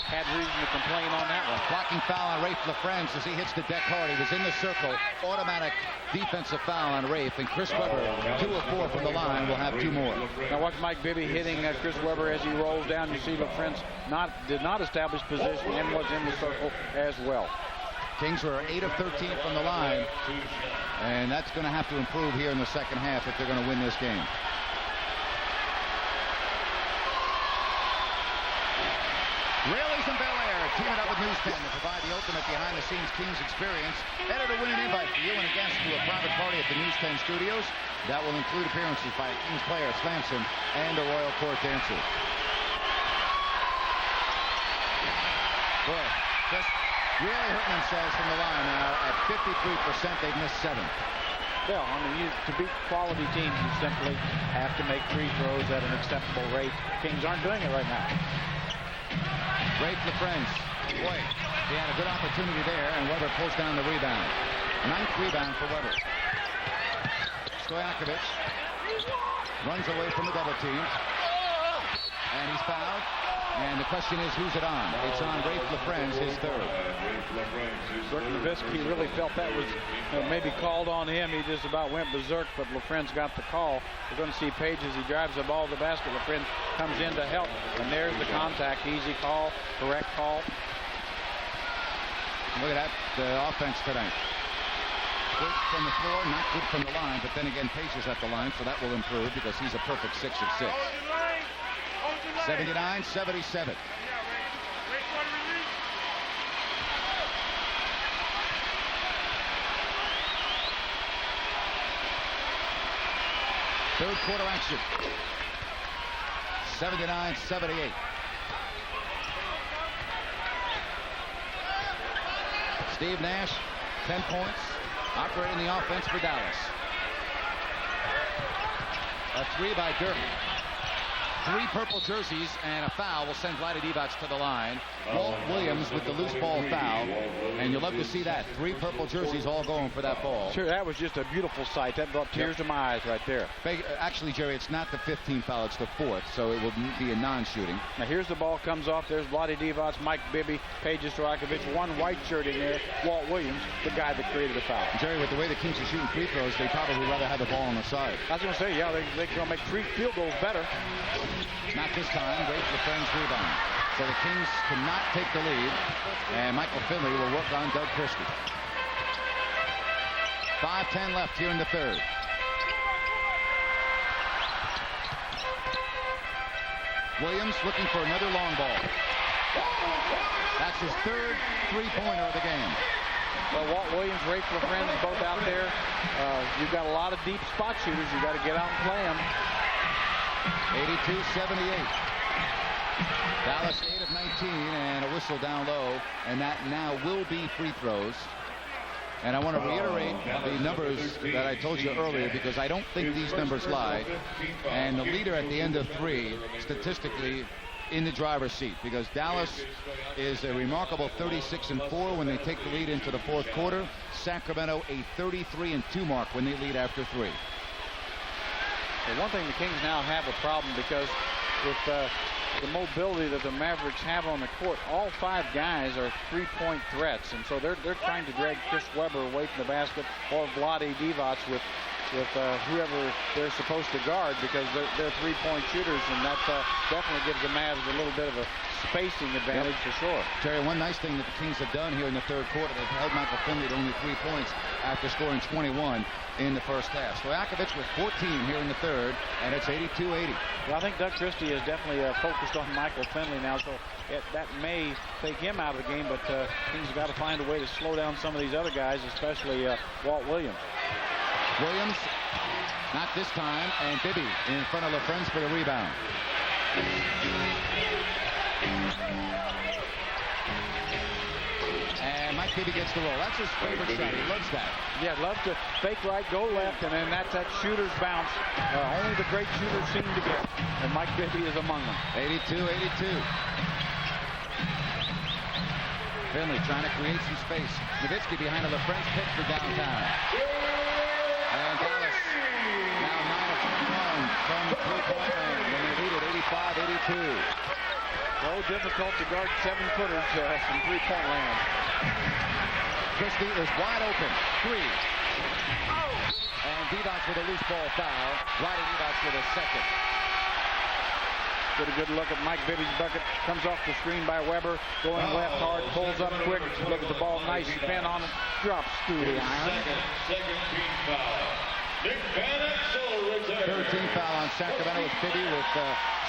B: had reason to complain on that one.
A: Blocking foul on Rafe LaFrance as he hits the deck hard. He was in the circle. Automatic defensive foul on Rafe. And Chris Webber, 2 of 4 from the line, will have 2 more.
B: Now watch Mike Bibby hitting Chris Webber as he rolls down. You see LaFrance did not establish position and was in the circle as well.
A: Kings were 8 of 13 from the line. And that's going to have to improve here in the second half if they're going to win this game. Rayleigh's and Bel Air teaming up with Newspen to provide the ultimate behind-the-scenes Kings experience. Enter to win an invite for you and a guest to a private party at the Newspen Studios. That will include appearances by a Kings player, Slamson, and a Royal Court dancer. Boy, just really hurting themselves from the line now. At 53%, they've missed 7.
B: Well, I mean, to beat quality teams, you simply have to make free throws at an acceptable rate. Kings aren't doing it right now.
A: Rafe LaFrance. Boy, he had a good opportunity there, and Webber pulls down the rebound. 9th rebound for Webber. Stojakovic runs away from the double team. And he's fouled. And the question is, who's it on? It's on Rafe LaFrance, his 3rd.
B: Dirk Nowitzki really felt that was maybe called on him. He just about went berserk, but LaFrance got the call. We're going to see Page as he drives the ball to the basket. LaFrance comes in to help, and there's the contact. Easy call, correct call.
A: Look at that, the offense tonight. Good from the floor, not good from the line, but then again, Page is at the line, so that will improve because he's a perfect 6 of 6. 79-77. Third quarter action. 79-78. Steve Nash, 10 points, operating the offense for Dallas. A 3 by Dirk. 3 purple jerseys and a foul will send Vlade Divac to the line. Walt Williams with the loose ball foul. And you'll love to see that. 3 purple jerseys all going for that ball.
B: Sure, that was just a beautiful sight. That brought tears to my eyes right there.
A: Actually, Jerry, it's not the 15th foul. It's the 4th, so it will be a non-shooting.
B: Now, here's the ball comes off. There's Vlade Divac, Mike Bibby, Page Stojakovic, 1 white shirt in there. Walt Williams, the guy that created the foul.
A: Jerry, with the way the Kings are shooting free throws, they probably rather have the ball on the side.
B: I was going to say, yeah, they can make 3 field goals better.
A: Not this time. Rafe LaFrance rebound. So the Kings cannot take the lead. And Michael Finley will work on Doug Christie. 5:10 left here in the 3rd. Williams looking for another long ball. That's his 3rd three-pointer of the game.
B: Well, Walt Williams, Rafe LaFrance, both out there. You've got a lot of deep spot shooters. You've got to get out and play them.
A: 82-78. Dallas 8 of 19 and a whistle down low, and that now will be free throws. And I want to reiterate the numbers that I told you earlier because I don't think these numbers lie. And the leader at the end of 3 statistically in the driver's seat because Dallas is a remarkable 36-4 when they take the lead into the 4th quarter. Sacramento a 33-2 mark when they lead after 3.
B: Well, one thing the Kings now have a problem because with the mobility that the Mavericks have on the court, all 5 guys are 3-point threats, and so they're trying to drag Chris Webber away from the basket or Vlade Divac with whoever they're supposed to guard because they're 3-point shooters, and that definitely gives the Mavs a little bit of a spacing advantage for sure.
A: Jerry, one nice thing that the Kings have done here in the 3rd quarter, they've held Michael Finley to only 3 points after scoring 21 in the first half. Stojakovic with 14 here in the 3rd, and it's 82-80.
B: Well, I think Doug Christie is definitely focused on Michael Finley now, so that may take him out of the game, but Kings have got to find a way to slow down some of these other guys, especially Walt Williams.
A: Williams, not this time, and Bibby in front of LaFrance for the rebound. And Mike Bibby gets the roll. That's his favorite shot. He loves that.
B: Yeah, love to fake right, go left, and then that's that shooter's bounce. Only the great shooters seem to get, and Mike Bibby is among them.
A: 82-82. Finley trying to create some space. Nowitzki behind a LaFrance pick for downtown. And Dallas now 9 of 21 from three-point land when they lead at 85-82.
B: So difficult to guard 7-footers from three-point land.
A: Christie is wide open. Three. And Divac with a loose ball foul. Roddy Divac with a second.
B: Get a good look at Mike Bibby's bucket. Comes off the screen by Weber. Going left hard. Pulls up quick. Look at the ball. Nice spin on it. Drops through the iron.
C: Second team foul. Big Van Exel returns.
A: Third team foul on Sacramento with Bibby with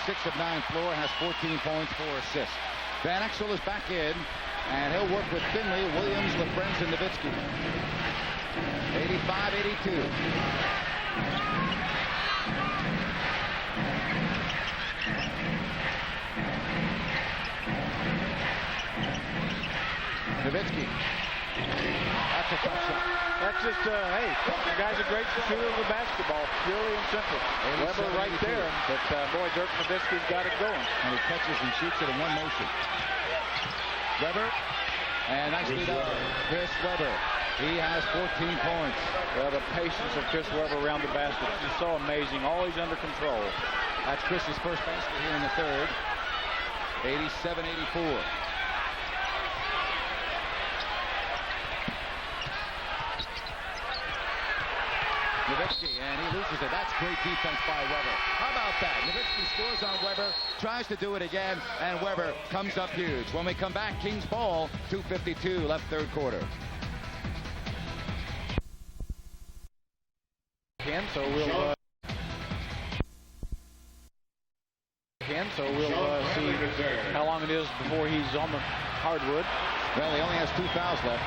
A: 6 of 9 floor. Has 14 points, 4 assists. Van Exel is back in. And he'll work with Finley, Williams, LaFrenz, and Nowitzki. 85-82. Nowitzki. That's a tough shot.
B: That's just, hey, the guy's a great shooter of the basketball, purely and simple. Weber right there, but boy, Dirk Nowitzki's got it going.
A: And he catches and shoots it in one motion. Weber, and nicely done, Chris Weber. He has 14 points.
B: Well, the patience of Chris Weber around the basket is so amazing, always under control.
A: That's Chris's first basket here in the third. 87-84. Nowitzki, and he loses it. That's great defense by Weber. How about that? Nowitzki scores on Weber, tries to do it again, and Weber comes up huge. When we come back, Kings ball, 2:52 left third quarter.
B: So we'll see how long it is before he's on the hardwood.
A: Well, he only has 2 fouls left.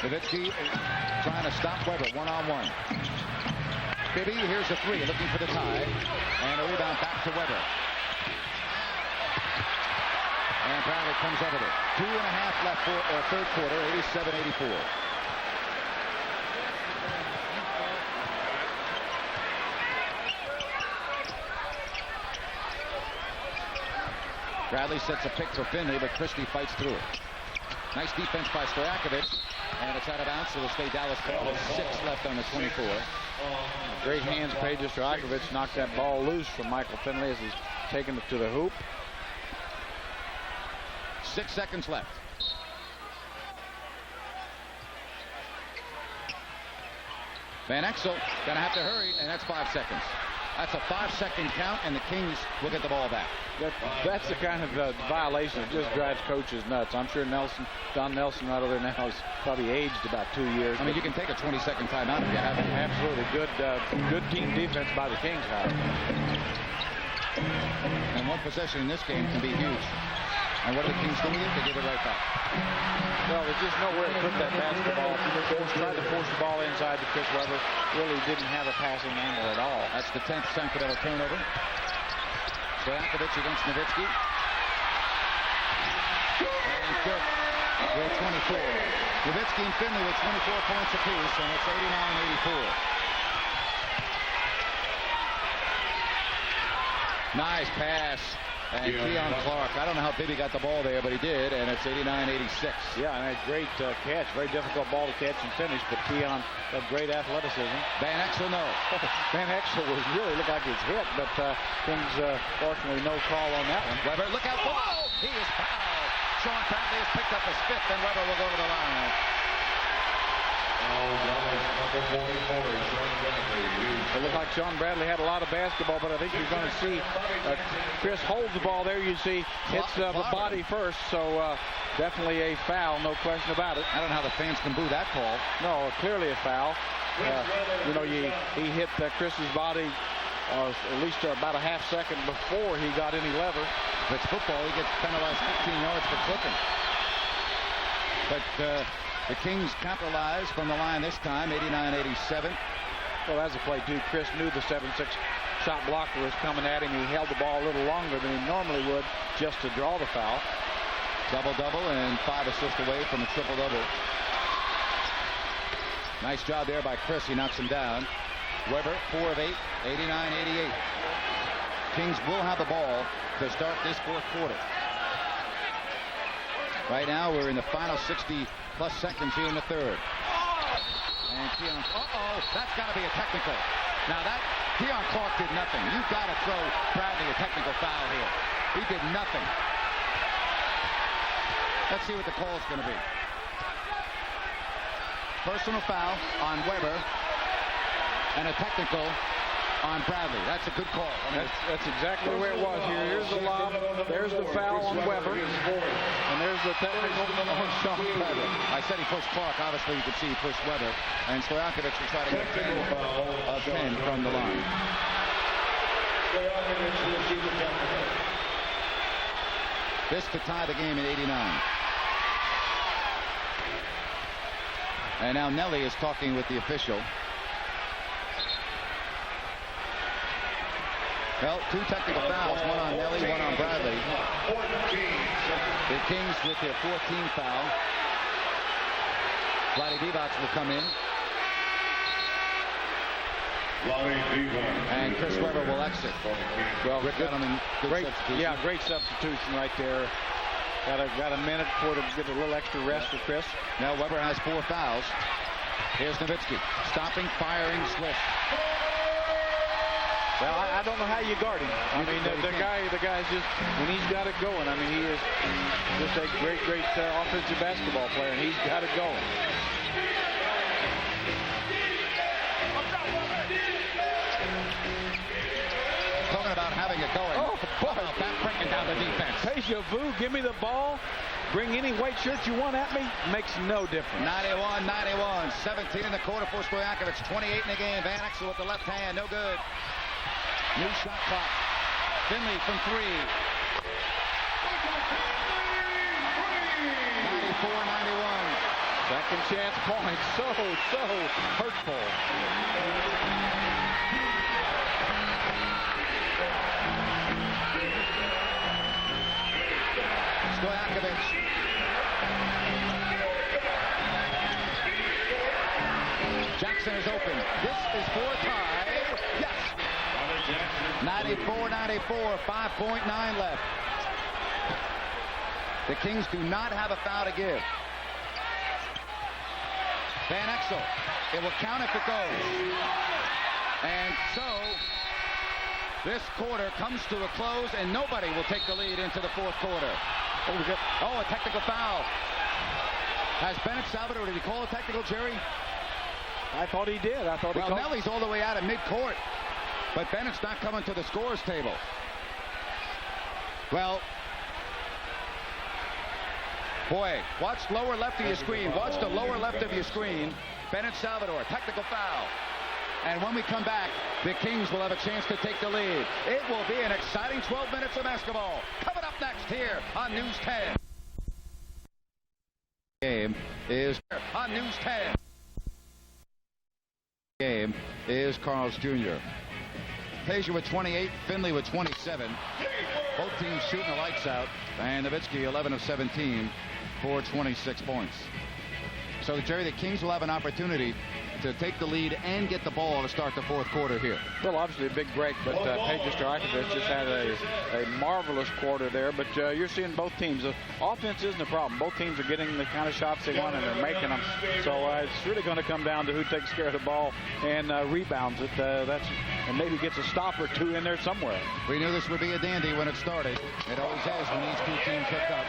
A: Nowitzki trying to stop Weber one-on-one. Bibby, here's a three, looking for the tie. And a rebound back to Weber. And Bradley comes up with it. 2.5 left for third quarter, 87-84. Bradley sets a pick for Finley, but Christie fights through it. Nice defense by Stojakovic, and it's out of bounds, so it'll stay Dallas ball with 6 left on the 24.
B: Great hands, Peja Stojakovic knocked that ball loose from Michael Finley as he's taking it to the hoop.
A: 6 seconds left. Van Exel gonna have to hurry, and that's 5 seconds. That's a 5-second count, and the Kings will get the ball back.
B: That's the kind of violation that just drives coaches nuts. I'm sure Don Nelson right over there now is probably aged about 2 years.
A: I mean, you can take a 20-second timeout if you have it.
B: Absolutely. Good team defense by the Kings, however.
A: And one possession in this game can be huge. And what are the Kings doing? They give it right back.
B: Well, there's just nowhere to put that basketball. Tried to force the ball inside to Chris Weber. Really didn't have a passing angle at all.
A: That's the 10th Sacramento turnover. Stojakovic against Nowitzki. And Dirk with 24. Nowitzki and Finley with 24 points apiece, and it's 89-84. Nice pass. And Keon Clark, I don't know how Bibby got the ball there, but he did, and it's 89-86.
B: Yeah, and a great catch. Very difficult ball to catch and finish, but Keon had great athleticism.
A: Van Exel, no.
B: Van Exel was really looked like his hit, but Kings, fortunately, no call on that one.
A: Weber, look out. Oh, he is fouled. Sean Bradley has picked up his 5th, and Weber will go to the line.
B: It looked like Sean Bradley had a lot of basketball, but I think you're going to see Chris holds the ball there. You see hits the body first, so definitely a foul, no question about it.
A: I don't know how the fans can boo that call.
B: No, clearly a foul. He hit Chris's body at least about a half second before he got any lever.
A: If it's football, he gets penalized 15 yards for clipping. But the Kings capitalized from the line this time, 89-87.
B: Well, as a play, too, Chris knew the 7-6 shot blocker was coming at him. He held the ball a little longer than he normally would just to draw the foul.
A: Double-double and 5 assists away from a triple-double. Nice job there by Chris. He knocks him down. Weber, 4 of 8, 89-88. Kings will have the ball to start this fourth quarter. Right now, we're in the final 60-plus seconds here in the third. And Keon, that's got to be a technical. Now that Keon Clark did nothing. You've got to throw Bradley a technical foul here. He did nothing. Let's see what the call is going to be. Personal foul on Weber and a technical on Bradley. That's a good call.
B: That's exactly where it was here. Here's the lob. There's the foul on Weber. And there's the technical on Sean Bradley.
A: I said he pushed Clark. Obviously, you can see he pushed Weber. And Stojakovic will try to get 10 of 10 from the line. This to tie the game at 89. And now Nelly is talking with the official. Well, 2 technical fouls, one on Nelly, one on Bradley. The Kings with their 14th foul. Vlade Divac will come in. And Chris Webber will exit.
B: Well,
A: Rick Edelman,
B: great substitution right there. Got a minute for to get a little extra rest for Chris.
A: Now Webber has 4 fouls. Here's Nowitzki. Stopping, firing, swift.
B: Well, I don't know how you guard him. I mean, the guy's just, when he's got it going, I mean, he is just a great offensive basketball player, and he's got it going.
A: Talking about having it going.
B: Oh, boy.
A: That breaking down the defense.
B: Deja vu, give me the ball. Bring any white shirt you want at me. Makes no difference.
A: 91-91. 17 in the quarter for Stojakovic. 28 in the game. Van Exel with the left hand. No good. New shot clock. Finley from 3. 94-91.
B: Second chance points. So hurtful.
A: Stojakovic. Jackson is open. This is for a tie. Yes. 94-94. 5.9 left. The Kings do not have a foul to give. Van Exel. It will count if it goes. And so this quarter comes to a close, and nobody will take the lead into the 4th quarter. Oh, a technical foul. Has Bennett Salvador, did he call a technical, Jerry?
B: I thought he did.
A: Well, Nelly's all the way out of midcourt, but Bennett's not coming to the scorer's table. Well, boy, watch lower left of your screen. Watch the lower left of your screen. Bennett Salvador, technical foul. And when we come back, the Kings will have a chance to take the lead. It will be an exciting 12 minutes of basketball. Coming up next here on News 10. Game is on News 10. Game is Carl's Jr. Tasia with 28, Finley with 27. Both teams shooting the lights out. And Nowitzki 11 of 17 for 26 points. So, Jerry, the Kings will have an opportunity to take the lead and get the ball to start the 4th quarter here.
B: Well, obviously a big break, but Peja Stojakovic just had a marvelous quarter there. But you're seeing both teams. The offense isn't a problem. Both teams are getting the kind of shots they want, and they're making them. So it's really going to come down to who takes care of the ball and rebounds it. And maybe gets a stop or 2 in there somewhere.
A: We knew this would be a dandy when it started. It always is when these 2 teams hook up.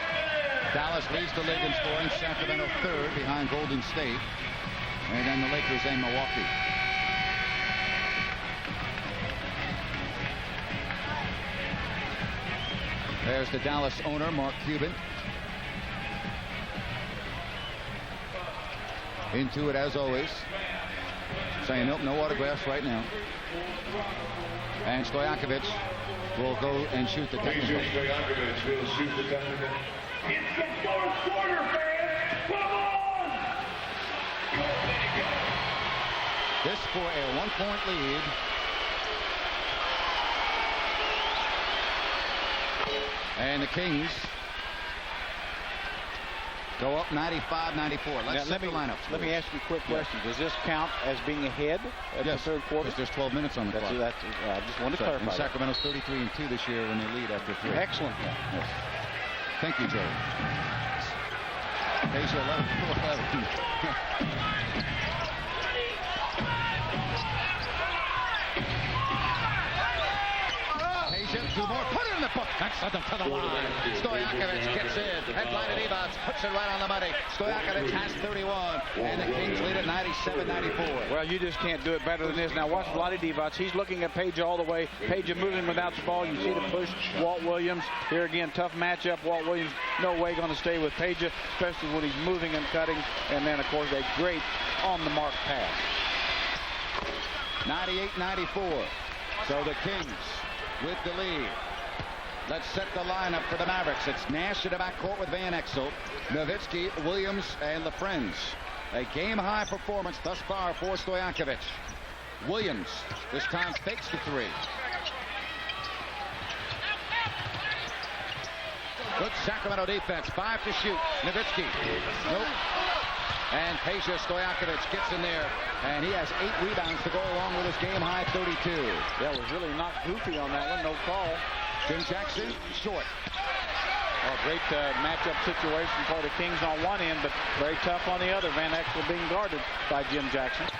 A: Dallas leads the league in scoring. Sacramento 3rd behind Golden State. And then the Lakers and Milwaukee. There's the Dallas owner, Mark Cuban. Into it as always. Saying nope, no autographs right now. And Stojakovic will go and shoot the technical.
C: Stojakovic will shoot the technical.
D: It's the 4th quarter, fans! Come on!
A: This for a 1-point lead. And the Kings go up 95-94. Let's set the lineups.
B: Let me ask you a quick question. Does this count as being ahead at the 3rd quarter?
A: Because there's 12 minutes on the clock.
B: I just wanted to clarify.
A: And Sacramento's 33-2 this year when they lead after 3.
B: Excellent.
A: Yes. Thank you, Jerry. Page 11. Two more. Put it in the book. That's to the line. Stojakovic gets in. And Vlade Divac puts it right on the money. Stojakovic has 31. And the Kings lead at 97-94.
B: Well, you just can't do it better than this. Now watch Vlade Divac. He's looking at Page all the way. Page moving without the ball. You see the push. Walt Williams. Here again, tough matchup. Walt Williams, no way going to stay with Page, especially when he's moving and cutting. And then, of course, a great on-the-mark pass.
A: 98-94. So the Kings with the lead. Let's set the lineup for the Mavericks. It's Nash in the backcourt with Van Exel, Nowitzki, Williams, and LaFrenz. A game-high performance thus far for Stojakovic. Williams this time fakes the three. Good Sacramento defense. 5 to shoot. Nowitzki. Nope. And Peja Stojakovic gets in there, and he has 8 rebounds to go along with his game-high 32.
B: Yeah, was really not goofy on that one. No call.
A: Jim Jackson, short.
B: Well, great matchup situation for the Kings on one end, but very tough on the other. Van Exel being guarded by Jim Jackson.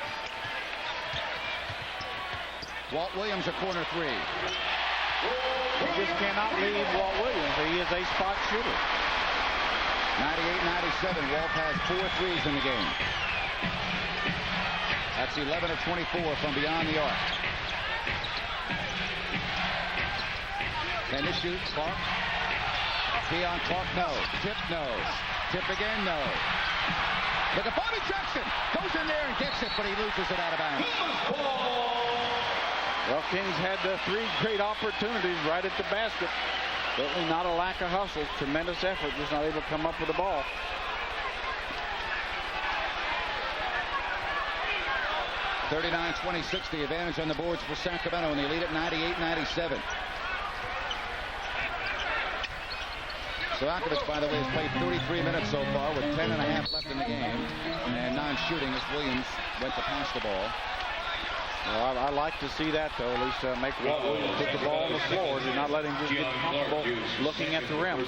A: Walt Williams, a corner three.
B: You just cannot leave Walt Williams. He is a spot shooter.
A: 98-97. Walt has 4 threes in the game. That's 11 of 24 from beyond the arc. Can this shoot? Clark. Deion Clark, no. Tip, no. Tip again, no. Look at Bobby Jackson. Goes in there and gets it, but he loses it out of bounds.
B: Well, Kings had 3 great opportunities right at the basket. Certainly not a lack of hustle. Tremendous effort. Just not able to come up with the ball.
A: (39-26) the advantage on the boards for Sacramento, and they lead at 98-97. Stojakovic, by the way, has played 33 minutes so far with 10 and a half left in the game, and non-shooting as Williams went to pass the ball.
B: Well, I like to see that, though. At least make Walt Williams put the ball on the floor. Do not let him just get comfortable looking at the rim.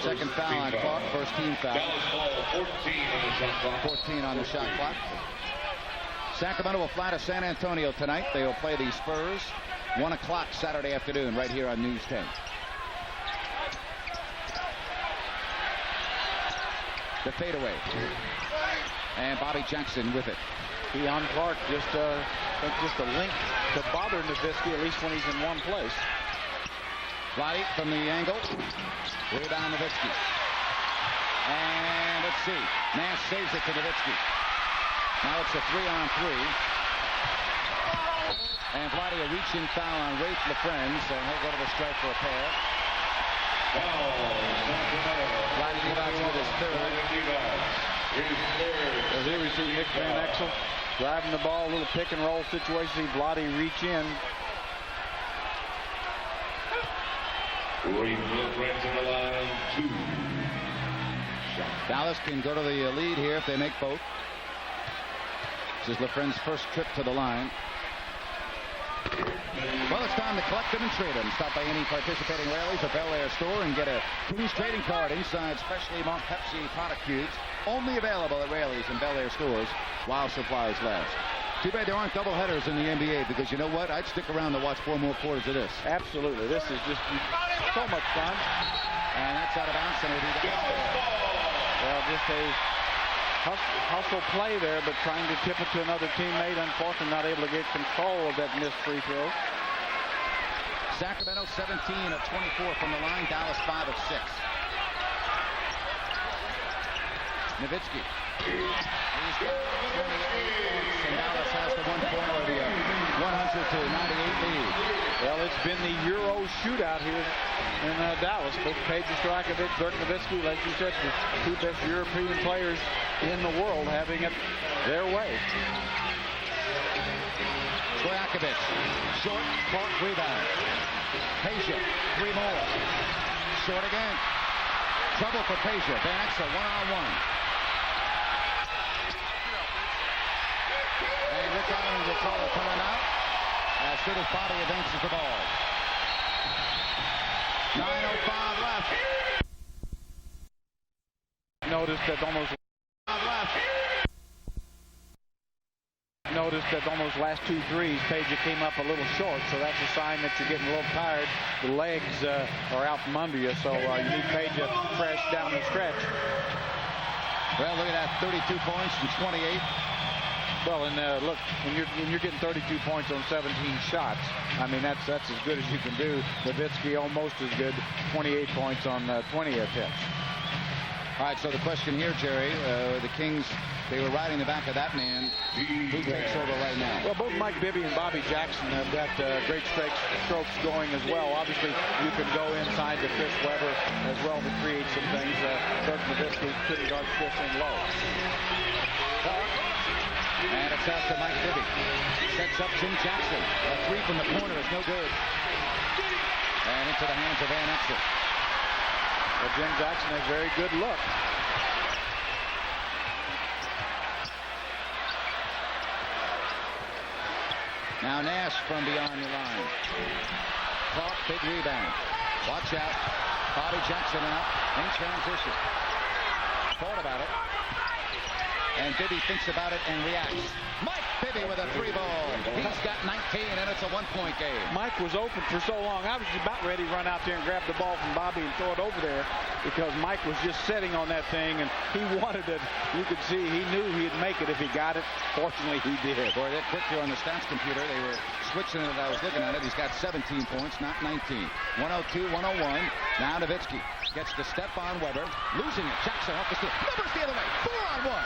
A: Second foul on Clark, first team foul. 14 on the shot clock. Sacramento will fly to San Antonio tonight. They will play the Spurs 1 o'clock Saturday afternoon right here on News 10. The fadeaway. And Bobby Jackson with it.
B: Deion Clark just a link to bother Nowitzki, at least when he's in one place.
A: Vlade from the angle. Rebound Nowitzki. And let's see. Nash saves it to Nowitzki. Now it's a 3-on-3. And Vlade a reaching foul on Rafe LaFrenz, and he'll go to the strike for a pair. Vlade Divac with his third.
B: As here we see Nick Van Exel driving the ball, a little pick and roll situation. See Vlade reach in.
A: Dallas can go to the lead here if they make both. This is LaFrenz's first trip to the line. Well, it's time to collect them and trade them. Stop by any participating Rallies or Bel Air store and get a Kings trading card inside specially marked Pepsi product cubes. Only available at Rallies and Bel Air stores while supplies last. Too bad there aren't double headers in the NBA, because you know what? I'd stick around to watch 4 more quarters of this.
B: Absolutely. This is just so much fun.
A: And that's out of bounds. And it'll be
B: well, just a hustle play there, but trying to tip it to another teammate. Unfortunately, not able to get control of that missed free throw.
A: Sacramento 17 of 24 from the line. Dallas 5 of 6. Nowitzki. He's got 28 points, and Dallas has the 1 point over the 100-98 lead.
B: Well, it's been the Euro shootout here in Dallas. Both Page Stojakovic, Dirk Nowitzki, like you said, the 2 best European players in the world having it their way.
A: Stojakovic, short, Clark rebound. Peja, 3 more. Short again. Trouble for Peja. Van Exel, 1-on-1. And Rick Allen will call a timeout as soon as Bobby advances the ball. 9:05 left.
B: Notice that almost noticed that on those last 2 threes, Page came up a little short, so that's a sign that you're getting a little tired. The legs are out from under you, so you need Page fresh down the stretch.
A: Well, look at that, 32 points from 28.
B: Well, and look, when you're getting 32 points on 17 shots, I mean, that's as good as you can do. Nowitzki almost as good, 28 points on 20 attempts.
A: All right, so the question here, Jerry, the Kings, they were riding the back of that man. Who takes over right now?
B: Well, both Mike Bibby and Bobby Jackson have got great strokes going as well. Obviously, you can go inside to Chris Webber as well to create some things. Dirk Nowitzki couldn't guard Chris in low.
A: And it's out to Mike Bibby. Sets up Jim Jackson. A three from the corner is no good. And into the hands of Van Exel.
B: Well, Jim Jackson has a very good look.
A: Now Nash from beyond the line. Clark, big rebound. Watch out. Bobby Jackson out in transition. Thought about it. And Bibby thinks about it and reacts. Mike Bibby with a 3-ball. He's got 19, and it's a 1-point game.
B: Mike was open for so long. I was about ready to run out there and grab the ball from Bobby and throw it over there because Mike was just sitting on that thing, and he wanted it. You could see he knew he'd make it if he got it. Fortunately, he did.
A: Boy, that quick here on the stats computer. They were switching it. I was looking at it. He's got 17 points, not 19. 102, 101. Now Nowitzki gets the step on Webber. Losing it. Jackson off the steal. Webber's the other way. 4-on-1.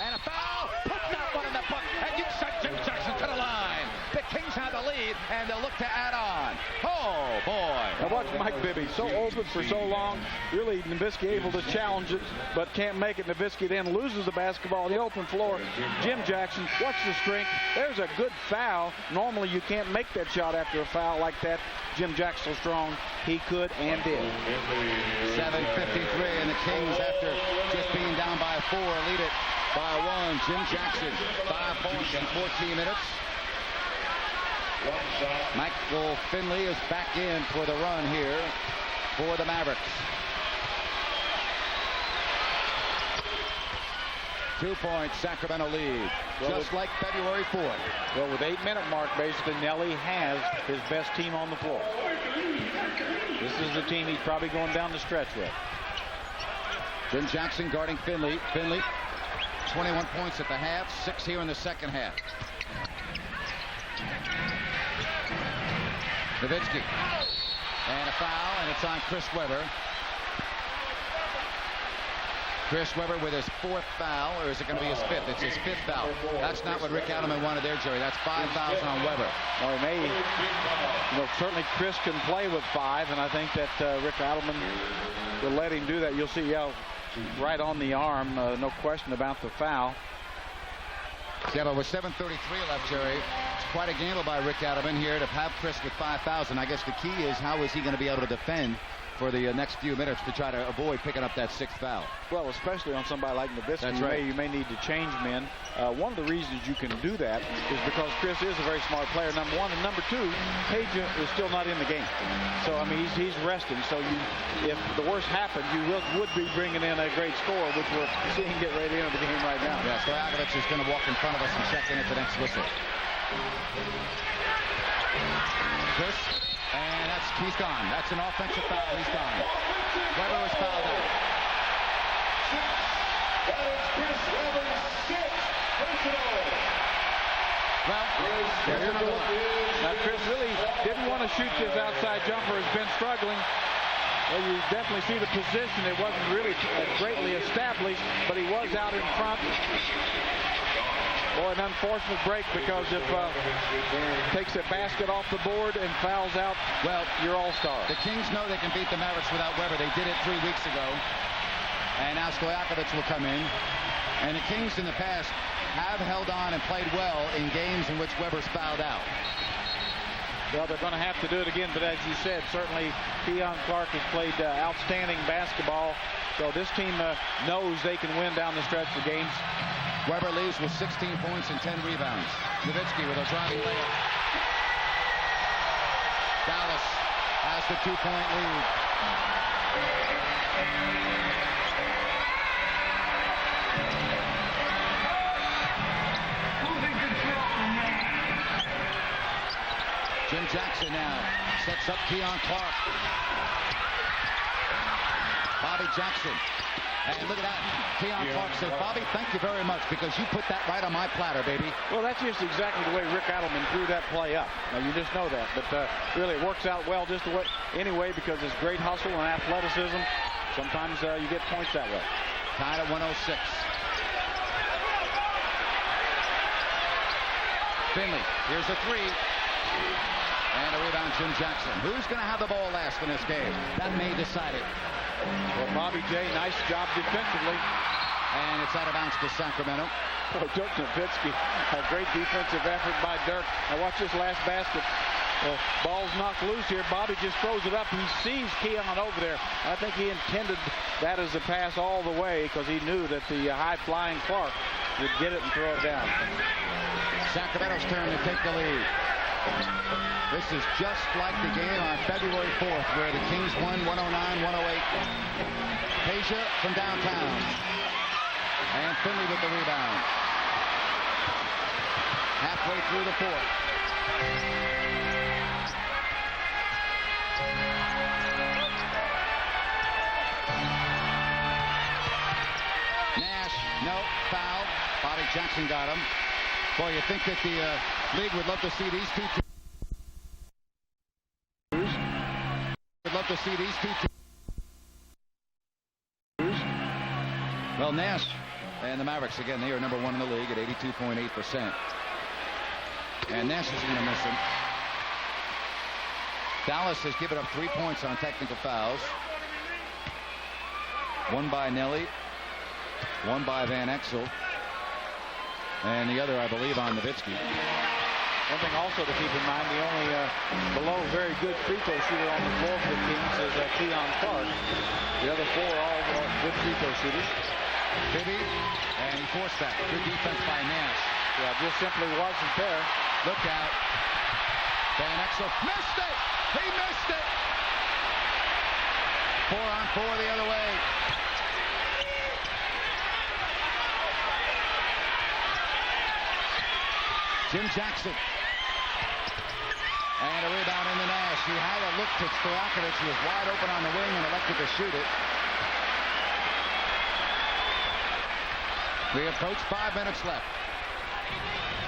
A: And a foul. Put that one in the bucket. And you sent Jim Jackson to the line. The Kings have the lead, and they'll look to add on. Oh, boy.
B: Now watch Mike Bibby. So open for so long. Really, Nowitzki able to challenge it, but can't make it. Nowitzki then loses the basketball on the open floor. Jim Jackson, watch the strength. There's a good foul. Normally, you can't make that shot after a foul like that. Jim Jackson so strong. He could and did.
A: 7:53, and the Kings, after just being down by 4, lead it by 1. Jim Jackson, 5 points in 14 minutes. Michael Finley is back in for the run here for the Mavericks. 2-point Sacramento lead, just like February 4th.
B: Well, with 8-minute mark, basically, Nelly has his best team on the floor. This is the team he's probably going down the stretch with.
A: Jim Jackson guarding Finley. Finley, 21 points at the half, 6 here in the second half. Nowitzki. And a foul, and it's on Chris Webber. Chris Webber with his 4th foul, or is it going to be his 5th? It's his 5th foul. That's not what Rick Adelman wanted there, Jerry. That's 5 fouls on Webber.
B: Well, he may, certainly Chris can play with 5, and I think that Rick Adelman will let him do that. You'll see, right on the arm, no question about the foul.
A: Yeah, but with 7:33 left, Jerry, it's quite a gamble by Rick Adelman here to have Chris with 5 fouls. And I guess the key is, how is he going to be able to defend for the next few minutes to try to avoid picking up that 6th foul?
B: Well, especially on somebody like Nowitzki.
A: That's right.
B: You may need to change men. One of the reasons you can do that is because Chris is a very smart player, number 1. And number 2, Page is still not in the game. So, I mean, he's resting. So if the worst happened, you would be bringing in a great scorer, which we're seeing get right into the game right now.
A: Yeah, Stojakovic is going to walk in front of us and check in at the next whistle. Chris, and he's gone. That's an offensive foul. He's gone. Webber was fouled out. Well, there's another one.
B: Now, Chris really didn't want to shoot this outside jumper. Has been struggling. Well, you definitely see the position. It wasn't really greatly established, but he was out in front. Boy, an unfortunate break, because if takes a basket off the board and fouls out, well, your all-star.
A: The Kings know they can beat the Mavericks without Webber. They did it 3 weeks ago. And now Stojakovic will come in. And the Kings in the past have held on and played well in games in which Webber's fouled out.
B: Well, they're going to have to do it again, but as you said, certainly Keon Clark has played outstanding basketball. So this team knows they can win down the stretch of games.
A: Webber leaves with 16 points and 10 rebounds. Nowitzki with a driving layup. Dallas has the 2-point lead. Jackson now sets up Keon Clark. Bobby Jackson. And look at that. Keon Clark said, Bobby, thank you very much because you put that right on my platter, baby.
B: Well, that's just exactly the way Rick Adelman drew that play up. Now, you just know that. But really, it works out well just the way, anyway, because it's great hustle and athleticism. Sometimes you get points that way.
A: Tied at 106. Finley, here's a three. And a rebound, Jim Jackson. Who's going to have the ball last in this game? That may decide it.
B: Well, Bobby J, nice job defensively.
A: And it's out of bounds to Sacramento.
B: Oh, Dirk Nowitzki, a great defensive effort by Dirk. Now watch this last basket. Ball's knocked loose here. Bobby just throws it up. He sees Keon over there. I think he intended that as a pass all the way because he knew that the high-flying Clark would get it and throw it down.
A: Sacramento's turn to take the lead. This is just like the game on February 4th where the Kings won 109-108. Peja from downtown. And Finley with the rebound. Halfway through the fourth. Nash, no, foul. Bobby Jackson got him. Boy, you think that the league would love to see these two teams. Love to see these two teams. Well, Nash and the Mavericks, again, they are number one in the league at 82.8%. And Nash is going to miss him. Dallas has given up 3 points on technical fouls. One by Nelly, one by Van Exel, and the other, I believe, on Nowitzki.
B: One thing also to keep in mind, the only below very good free throw shooter on the floor for the Kings is Keon Clark. The other four are all good free throw shooters.
A: Bibby, and he forced that. Good defense by Nash.
B: Yeah, just simply wasn't there.
A: Look out. Van Exel missed it! He missed it! 4 on 4 the other way. Jim Jackson. And a rebound in the Nash. He had a look to Stojakovic. He was wide open on the wing and elected to shoot it. We approach 5 minutes left.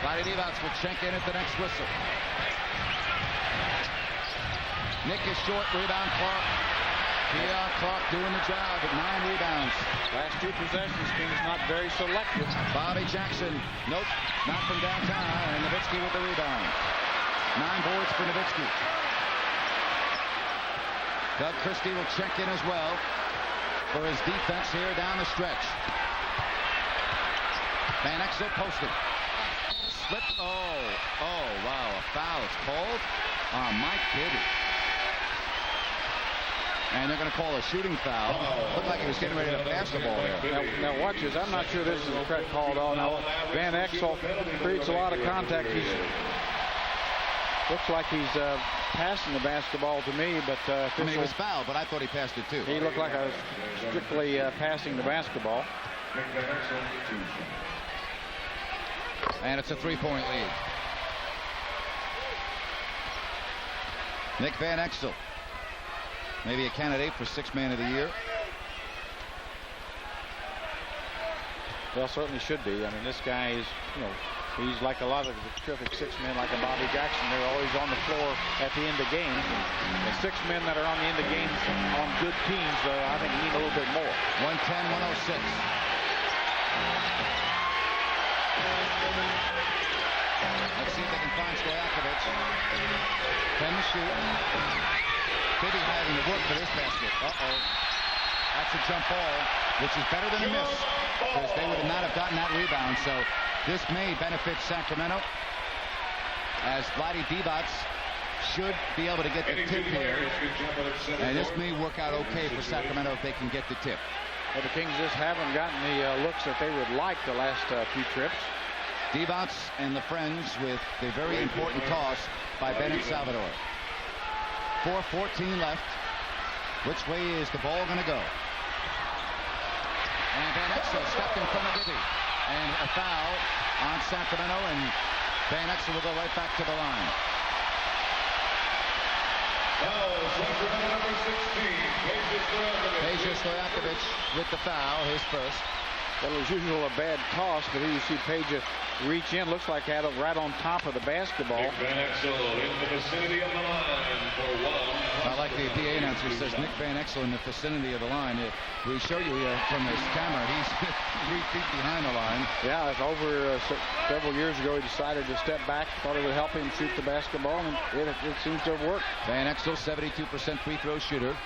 A: Vlade Divac will check in at the next whistle. Nick is short. Rebound Clark. Keon Clark doing the job at 9 rebounds.
B: Last 2 possessions, Kings not very selective.
A: Bobby Jackson, nope, not from downtown, and Nowitzki with the rebound. 9 boards for Nowitzki. Doug Christie will check in as well for his defense here down the stretch. Van Exel posted. Slipped. Oh, wow, a foul is called on Mike Bibby. And they're going to call a shooting foul. Looked like he was getting ready to pass the ball there.
B: Now watch this. I'm not sure this is the correct call at all. Now, Van Exel creates a lot of contact. Looks like he's passing the basketball to me, but
A: I mean, he was fouled, but I thought he passed it too.
B: He looked like I was strictly passing the basketball.
A: And it's a 3-point lead. Nick Van Exel, maybe a candidate for 6th man of the year.
B: Well, certainly should be. I mean, this guy is, he's like a lot of the terrific 6 men like a Bobby Jackson. They're always on the floor at the end of games. And the 6 men that are on the end of games on good teams, I think need a little bit more.
A: 110-106. Let's see if they can find Stojakovic. 10 to shoot. Bibby having to work for this basket. That's a jump ball, which is better than a miss, because they would not have gotten that rebound. So this may benefit Sacramento, as Vlade Divac should be able to get the tip here. And this may work out okay for Sacramento if they can get the tip.
B: Well, the Kings just haven't gotten the looks that they would like the last few trips.
A: Divac and the friends with the very important toss by Bennett Salvador. 4:14 left. Which way is the ball going to go? And Van Exel stepped in front of Bibby. And a foul on Sacramento, and Van Exel will go right back to the line.
C: Foul, Sacramento number 16,
A: Peja Stojakovic with the foul, his first.
B: Well, as usual, a bad toss, but here you see Peja reach in. Looks like had it right on top of the basketball.
C: Nick Van Exel in the vicinity of the line for one.
A: I like the PA announcer says Nick Van Exel in the vicinity of the line. We show you from this camera, he's 3 feet behind the line.
B: Yeah, it's over several years ago. He decided to step back, thought it would help him shoot the basketball, and it seems to have worked.
A: Van Exel, 72% free throw shooter.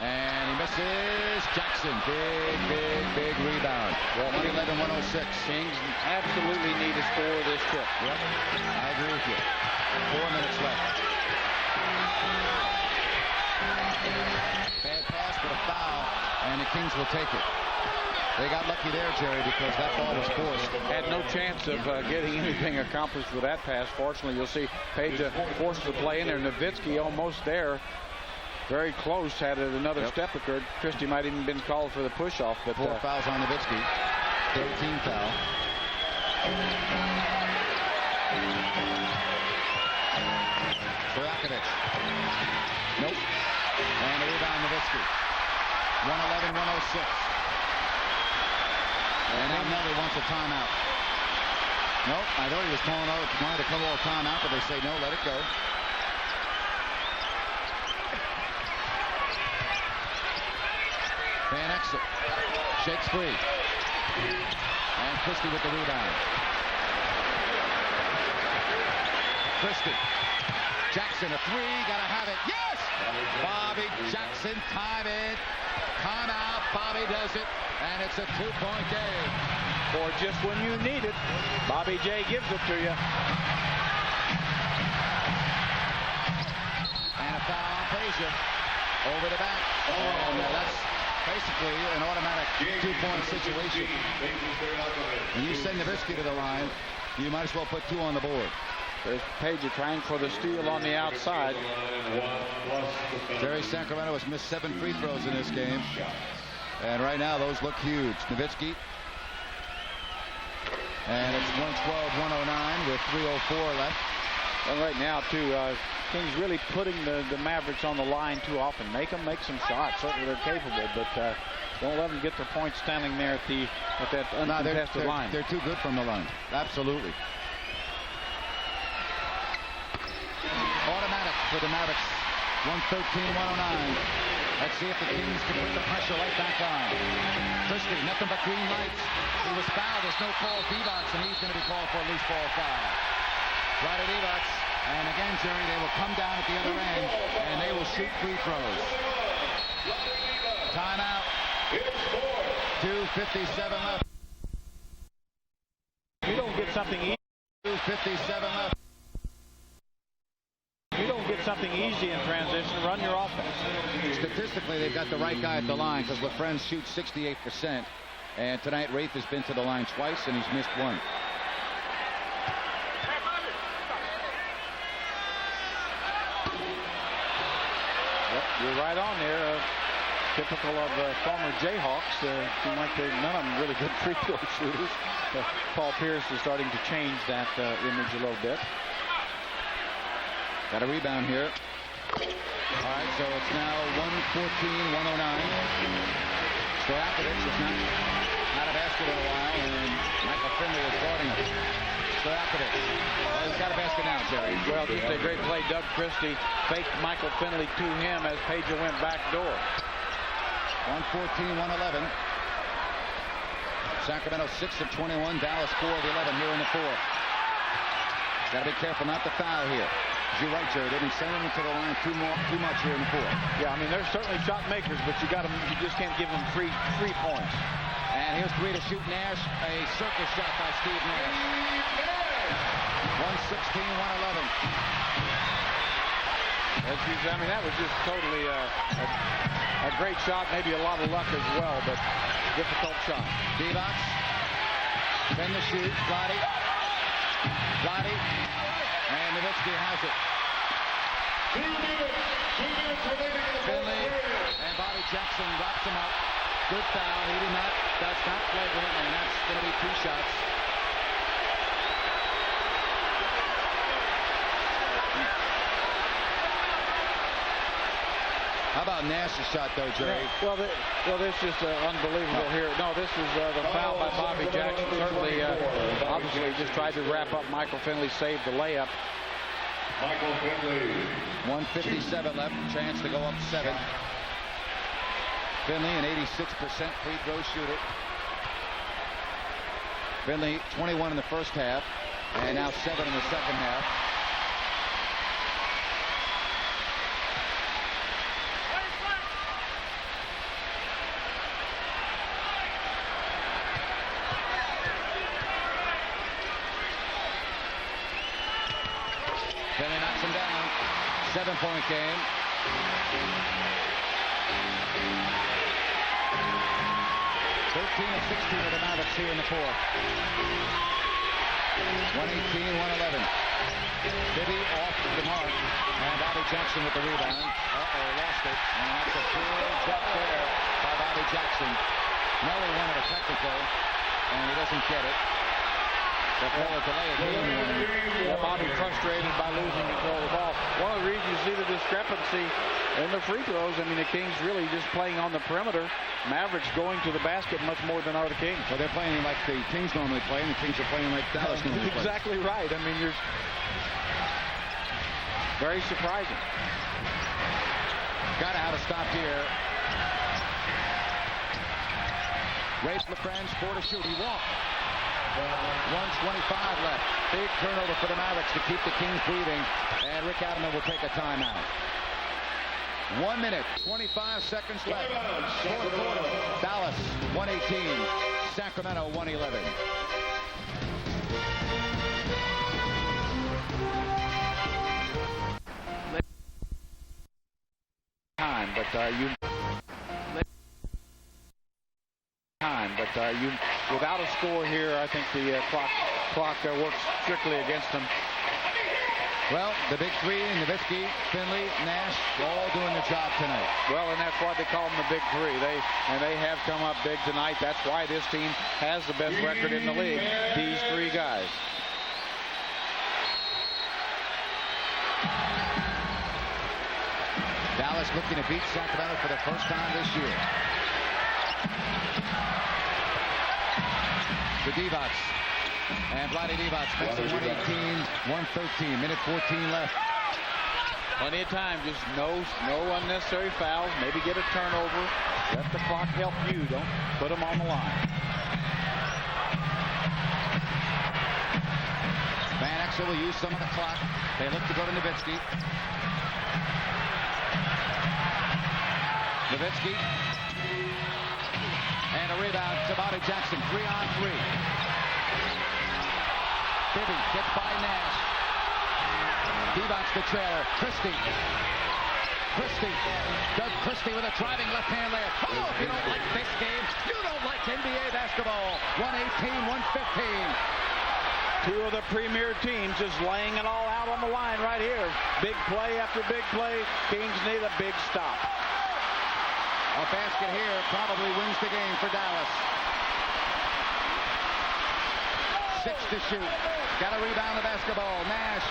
A: And he misses. Jackson, big rebound. 111-106.
B: Kings absolutely need to score this tip.
A: Yep, I agree with you. 4 minutes left. Bad pass, but a foul, and the Kings will take it. They got lucky there, Jerry, because that ball was forced.
B: Had no chance of getting anything accomplished with that pass. Fortunately, you'll see Peja forced the play in there. Nowitzki almost there. Very close. Had another step occurred. Christie might even been called for the push-off. But
A: 4 fouls on Nowitzki. 13 foul. Stojakovic. Nope. And a rebound, Nowitzki. 111-106. And now Nelly wants a timeout. Nope. I thought he was trying to call a timeout, but they say no, let it go. Van Exel shakes free. And Christie with the rebound. Christie. Jackson, a 3, gotta have it. Yes! Bobby Jackson, time in. Timeout, Bobby does it, and it's a 2-point game.
B: Or just when you need it, Bobby J gives it to you.
A: And a foul on Peja. Over the back. Oh, no, that's basically an automatic 2-point situation. When you send Nowitzki to the line, you might as well put 2 on the board.
B: There's Peja trying for the steal on the outside.
A: Jerry Sacramento has missed 7 free throws in this game. And right now, those look huge. Nowitzki. And it's 112-109 with 3:04 left.
B: And right now, too, Kings really putting the Mavericks on the line too often. Make them make some shots. Certainly they're capable, but don't let them get their points standing there at that uncontested line.
A: They're too good from the line. Absolutely. Automatic for the Mavericks. 113-109. Let's see if the Kings can put the pressure right back on. Christie, nothing but green lights. He was fouled. There's no call. Divac, and he's going to be called for a loose ball foul. Right at Divac. And again, Jerry, they will come down at the other end, and they will shoot free throws. Timeout. 2:57 left.
B: You don't get something easy.
A: 2:57 left.
B: You don't get something easy in transition. Run your offense.
A: Statistically, they've got the right guy at the line because LaFrentz shoots 68%. And tonight, Rafe has been to the line twice, and he's missed 1.
B: Yep, you're right on there. Typical of former Jayhawks. Seem like none of them really good free throw shooters. Paul Pierce is starting to change that image a little bit.
A: Got a rebound here. All right, so it's now 114-109. Stojakovic has not had a basket in a while, and Michael Finley is guarding him. Stojakovic. Well, he's got a basket now, Jerry.
B: Well, just a great play. Doug Christie faked Michael Finley to him as Peja went back door.
A: 114-111. Sacramento 6 of 21. Dallas 4 of 11 here in the fourth. Got to be careful not to foul here. You're right, Jerry. They've been sending them to the line too much here in the fourth.
B: Yeah, I mean, they're certainly shot makers, but you just can't give them free points.
A: And here's 3 to shoot Nash. A circus shot by Steve Nash. 116-111.
B: I mean, that was just totally a great shot. Maybe a lot of luck as well, but difficult shot.
A: Divac. Then the shoot. Vlade. And Nowitzki has it.
C: 2 minutes remaining in the
A: Finley and Bobby Jackson wraps him up. Good foul. That's not flagrant, and that's going to be 2 shots. How about Nash's shot, though, Jerry?
B: Well, this is unbelievable here. No, this is the foul by Bobby Jackson. Certainly, obviously, he just tried to wrap up. Michael Finley saved the layup.
C: Michael Finley.
A: 1:57 left. Chance to go up 7. Finley, an 86% free throw shooter. Finley, 21 in the first half, and now 7 in the second half. Finley knocks him down. 7-point game. of 16 of the Mavericks here in the fourth. 118-111. Bibby off the mark, and Bobby Jackson with the rebound. Lost it, and that's a big jump there by Bobby Jackson. Murray wanted a technical, and he doesn't get it.
B: Bobby frustrated by losing control of the ball. One of the reasons you see the discrepancy in the free throws, I mean, the Kings really just playing on the perimeter. Mavericks going to the basket much more than are the Kings.
A: So they're playing like the Kings normally play, and the Kings are playing like Dallas normally play.
B: Exactly right. I mean, you're very surprising.
A: Got to have a stop here. Race LaFrance, 4 to shoot. He walked. 1:25 left. Big turnover for the Mavericks to keep the Kings breathing, and Rick Adelman will take a timeout. 1 minute, 25 seconds left. Fourth quarter. Dallas 118, Sacramento 111.
B: You without a score here, I think the clock works strictly against them.
A: Well, the big three, Nowitzki, Finley, Nash, all doing the job tonight.
B: Well, and that's why they call them the big three. They have come up big tonight. That's why this team has the best record in the league. These three guys.
A: Dallas looking to beat Sacramento for the first time this year. To Divac. And Vlade Divac makes it 118-113. Minute 14 left.
B: Plenty of time. Just no unnecessary fouls. Maybe get a turnover. Let the clock help you. Don't put them on the line.
A: Van Exel will use some of the clock. They look to go to Nowitzki. Nowitzki. And a rebound to Bobby Jackson. 3-on-3. Bibby gets by Nash. Divac the trailer. Christie. Doug Christie with a driving left-hand layup. Oh, if you don't like this game, you don't like NBA basketball. 118-115.
B: Two of the premier teams just laying it all out on the line right here. Big play after big play. Kings need a big stop.
A: A basket here probably wins the game for Dallas. 6 to shoot. Got to rebound the basketball. Nash.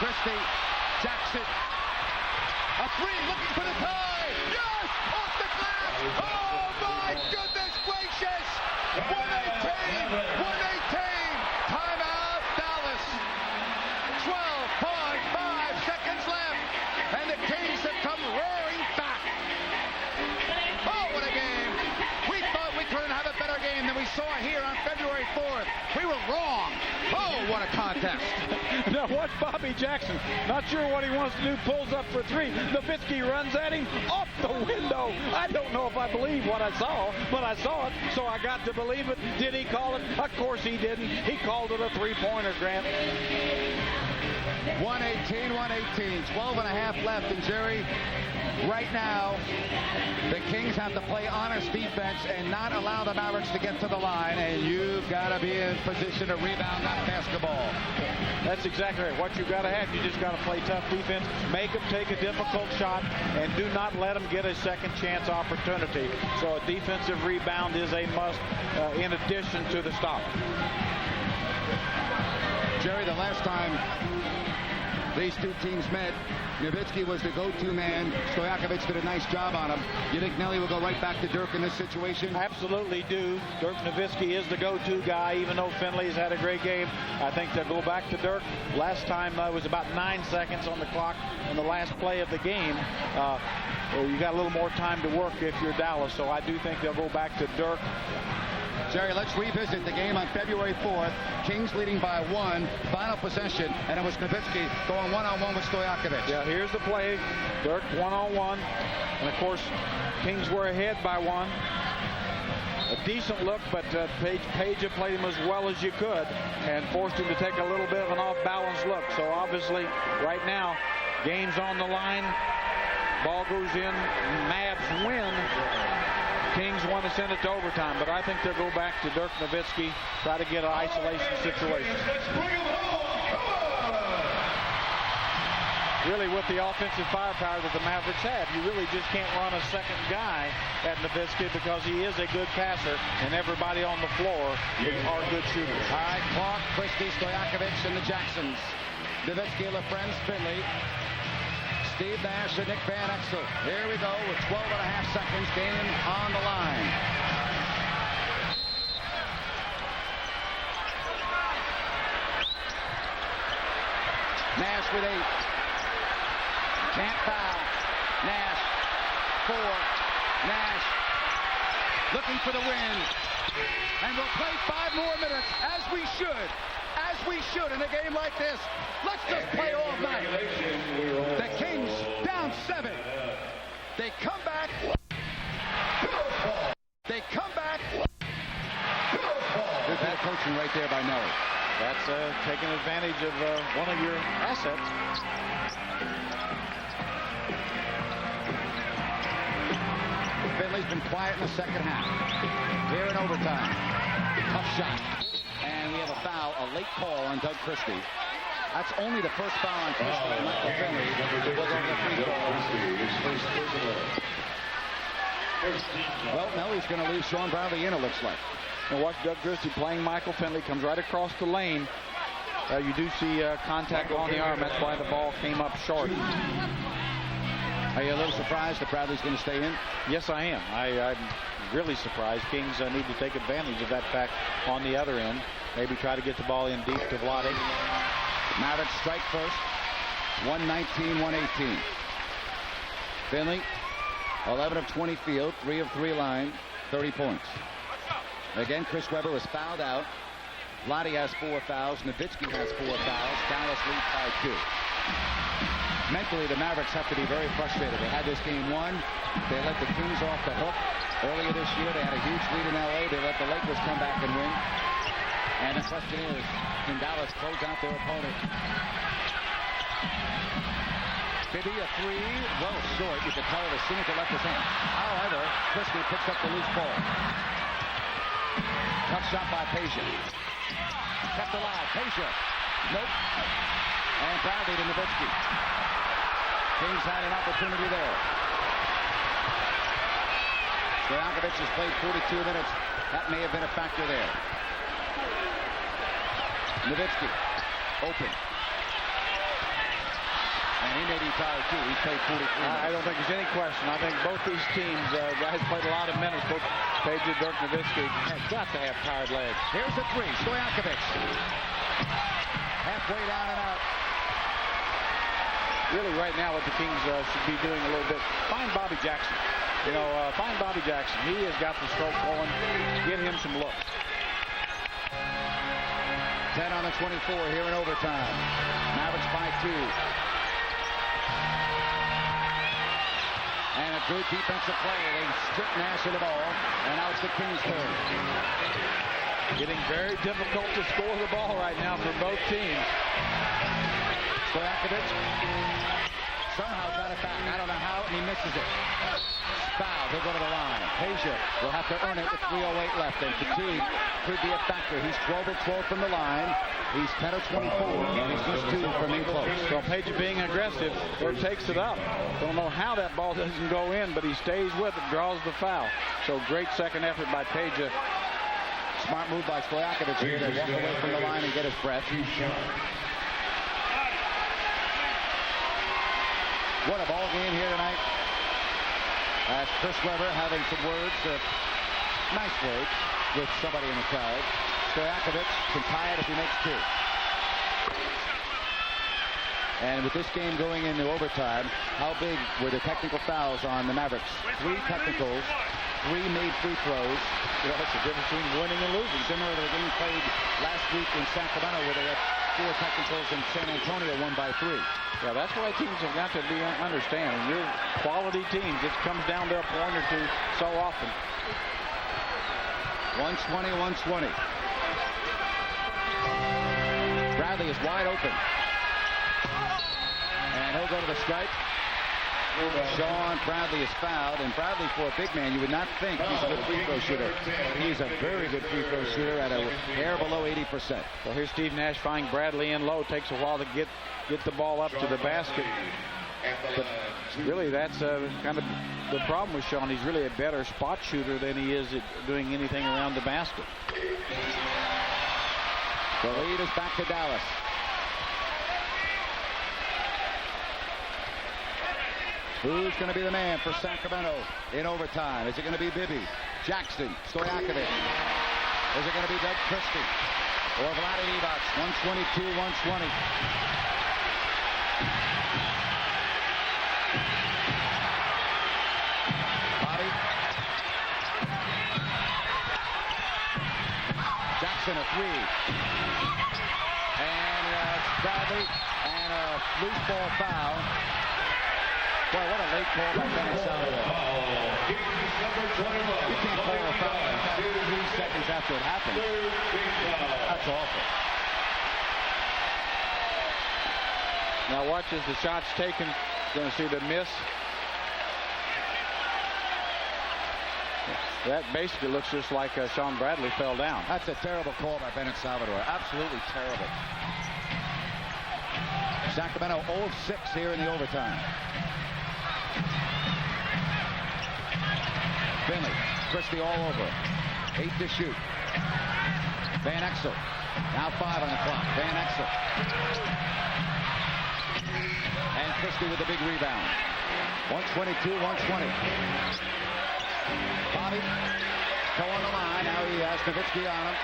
A: Christie. Jackson. A three looking for the tie. Yes! Off the glass. Oh my goodness gracious! 118. Timeout Dallas. 12.5 seconds left. And the Kings have come roaring back. Oh, what a game. We thought we couldn't have a better game than we saw here on February 4th. We were wrong. Oh, what a contest.
B: Now watch Bobby Jackson. Not sure what he wants to do. Pulls up for three. Nowitzki runs at him off the window. I don't know if I believe what I saw, but I saw it, so I got to believe it. Did he call it? Of course he didn't. He called it a three-pointer, Grant.
A: 118, 12 and a half left. And Jerry, right now, the Kings have to play honest defense and not allow the Mavericks to get to the line. And you've got to be in position to rebound that basketball.
B: That's exactly right. What you've got to have, you just got to play tough defense, make them take a difficult shot, and do not let them get a second chance opportunity. So a defensive rebound is a must in addition to the stop.
A: Jerry, the last time these two teams met. Nowitzki was the go-to man. Stojakovic did a nice job on him. You think Nelly will go right back to Dirk in this situation?
B: Absolutely do. Dirk Nowitzki is the go-to guy, even though Finley's had a great game. I think they'll go back to Dirk. Last time was about 9 seconds on the clock in the last play of the game. You got a little more time to work if you're Dallas, so I do think they'll go back to Dirk.
A: Jerry, let's revisit the game on February 4th. Kings leading by 1, final possession, and it was Nowitzki going one-on-one with Stojakovic.
B: Yeah, here's the play. Dirk one-on-one, and of course, Kings were ahead by 1. A decent look, but Page had played him as well as you could and forced him to take a little bit of an off-balance look. So obviously, right now, game's on the line. Ball goes in. Mavs win. Kings want to send it to overtime, but I think they'll go back to Dirk Nowitzki, try to get an isolation situation. Really, with the offensive firepower that the Mavericks have, you really just can't run a second guy at Nowitzki because he is a good passer, and everybody on the floor are good shooters.
A: All right, Clark, Christie, Stojakovic, and the Jacksons. Nowitzki, LaFrance, Finley, Steve Nash, and Nick Van Exel. Here we go with 12.5 seconds, game on the line. Nash with 8. Can't foul. Nash. 4. Nash. Looking for the win. And we'll play 5 more minutes, as we should. As we should in a game like this. Let's just play all night. The Kings down 7. They come back. They come back. Good bad coaching right there by Nelly.
B: That's taking advantage of one of your assets.
A: Finley's been quiet in the second half. Here in overtime. Tough shot. And we have a foul, a late call on Doug Christie. That's only the first foul on Christie and Michael Finley. We'll go to the free throw. Well, Nelly's going to leave Sean Bradley in, it looks like.
B: And watch Doug Christie playing Michael Finley. Comes right across the lane. You do see contact on the arm. That's why the ball came up short.
A: Are you a little surprised that Bradley's going to stay in?
B: Yes, I am. I'm really surprised. Kings need to take advantage of that fact on the other end. Maybe try to get the ball in deep to Vlade.
A: Mavericks strike first. 119, 118. Finley, 11 of 20 field, 3 of 3 line, 30 points. Again, Chris Webber was fouled out. Vlade has 4 fouls. Nowitzki has 4 fouls. Dallas leads by 2. Mentally, the Mavericks have to be very frustrated. They had this game won. They let the Kings off the hook. Earlier this year, they had a huge lead in L.A. They let the Lakers come back and win. And the question is, can Dallas close out their opponent? Bibby, a 3, well short. You could tell it as soon as it left his hand. However, Christie picks up the loose ball. Tough shot by Peja. Kept alive. Peja. Nope. And Bradley to Nowitzki. Kings had an opportunity there. Stojakovic has played 42 minutes. That may have been a factor there. Nowitzki. Open. And he may be tired too. He's played 43 minutes.
B: I don't think there's any question. I think both these teams, guys played a lot of minutes. Both Page and Dirk Nowitzki have got to have tired legs.
A: Here's the 3. Stojakovic. Halfway down and out.
B: Really, right now, what the Kings should be doing a little bit, find Bobby Jackson. You know, find Bobby Jackson. He has got the stroke going. Get him some looks.
A: 10 on the 24 here in overtime. Mavericks by 2. And a good defensive play. They strip Nash of the ball. And now it's the Kings' turn.
B: Getting very difficult to score the ball right now for both teams.
A: Stojakovic somehow got it back. I don't know how, and he misses it. Foul. He'll go to the line. Peja will have to earn it with 3:08 left, and fatigue could be a factor. He's 12 of 12 from the line. He's 10 of 24, and he's just 2 from in close.
B: Well, Peja being aggressive, or takes it up. Don't know how that ball doesn't go in, but he stays with it, draws the foul. So great second effort by Peja.
A: Smart move by Stojakovic here to walk away from the line and get his breath. What a ball game here tonight. As Chris Webber having some words, nice words, with somebody in the crowd. Stojakovic can tie it if he makes 2. And with this game going into overtime, how big were the technical fouls on the Mavericks? 3 technicals, 3 made free throws.
B: You know, that's the difference between winning and losing.
A: Similar to the game played last week in Sacramento, where they had 4 technicals, and San Antonio won by 3.
B: Yeah, that's why teams have got to be understand. You're quality teams. It comes down to a point or 2 so often.
A: 120. Bradley is wide open. And he'll go to the stripe. Sean Bradley is fouled, and Bradley, for a big man, you would not think he's a good free throw shooter. He's a very good free throw shooter at a hair below 80%.
B: Well, here's Steve Nash finding Bradley in low. Takes a while to get the ball up to the basket. But really, that's kind of the problem with Sean. He's really a better spot shooter than he is at doing anything around the basket.
A: The lead is back to Dallas. Who's going to be the man for Sacramento in overtime? Is it going to be Bibby, Jackson, Stojakovic? Is it going to be Doug Christie or Vlade Divac? 122-120. Bobby. Jackson a 3. And Bradley, and a loose ball foul. Boy, what a late call by Ben Salvador. You can't call a foul 3 seconds after it happened. That's awful.
B: Now watch as the shot's taken. Going to see the miss. That basically looks just like Sean Bradley fell down.
A: That's a terrible call by Bennett Salvador. Absolutely terrible. Sacramento 0-6 here in the overtime. Finley, Christie all over. 8 to shoot. Van Exel. Now 5 on the clock. Van Exel. And Christie with a big rebound. 122-120. Bobby. Go on the line. Now he has Nowitzki on him.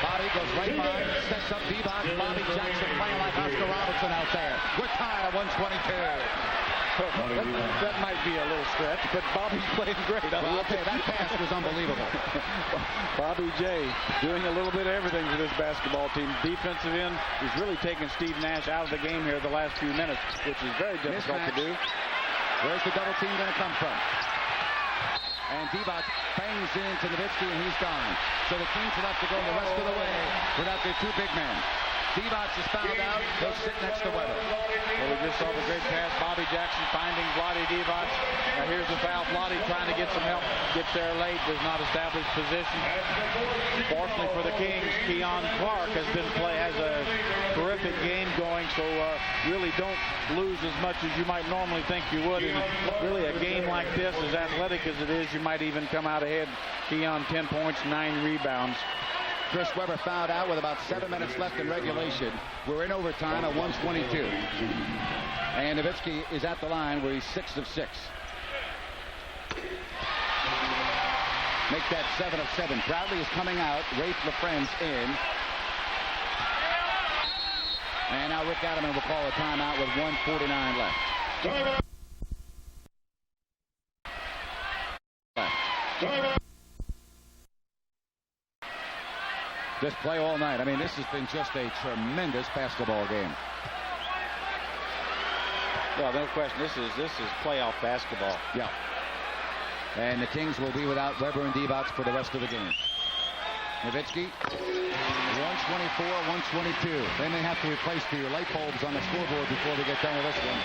A: Bobby goes right by, sets up Divac. Bobby Jackson playing like Oscar Robertson out there. We're tied at 122.
B: That might be a little stretch, but Bobby's playing great.
A: Well, I'll tell you, that pass was unbelievable.
B: Bobby J doing a little bit of everything for this basketball team. Defensive end, he's really taken Steve Nash out of the game here the last few minutes, which is very difficult to do.
A: Where's the double team going to come from? And Divac bangs into Nowitzki, and he's gone. So the Kings will have to go the rest of the way without their 2 big men. Divac is fouled out. He'll sit next to Webber.
B: Well, we just saw the great pass. Bobby Jackson finding Vlade Divac. Now here's the foul. Vlade trying to get some help. Gets there late. Does not establish position. Fortunately for the Kings, Keon Clark has a terrific game going. So really don't lose as much as you might normally think you would. And really a game like this, as athletic as it is, you might even come out ahead. Keon 10 points, 9 rebounds.
A: Chris Webber fouled out with about 7 minutes left in regulation. We're in overtime at 122. And Nowitzki is at the line where he's 6 of 6. Make that 7 of 7. Bradley is coming out. Rafe LaFren's in. And now Rick Adamman will call a timeout with 1:49 left. Just play all night. I mean, this has been just a tremendous basketball game.
B: Well, no question. This is playoff basketball.
A: Yeah. And the Kings will be without Webber and Divac for the rest of the game. Nowitzki, 124, 122. They may have to replace the light bulbs on the scoreboard before we get done with this one.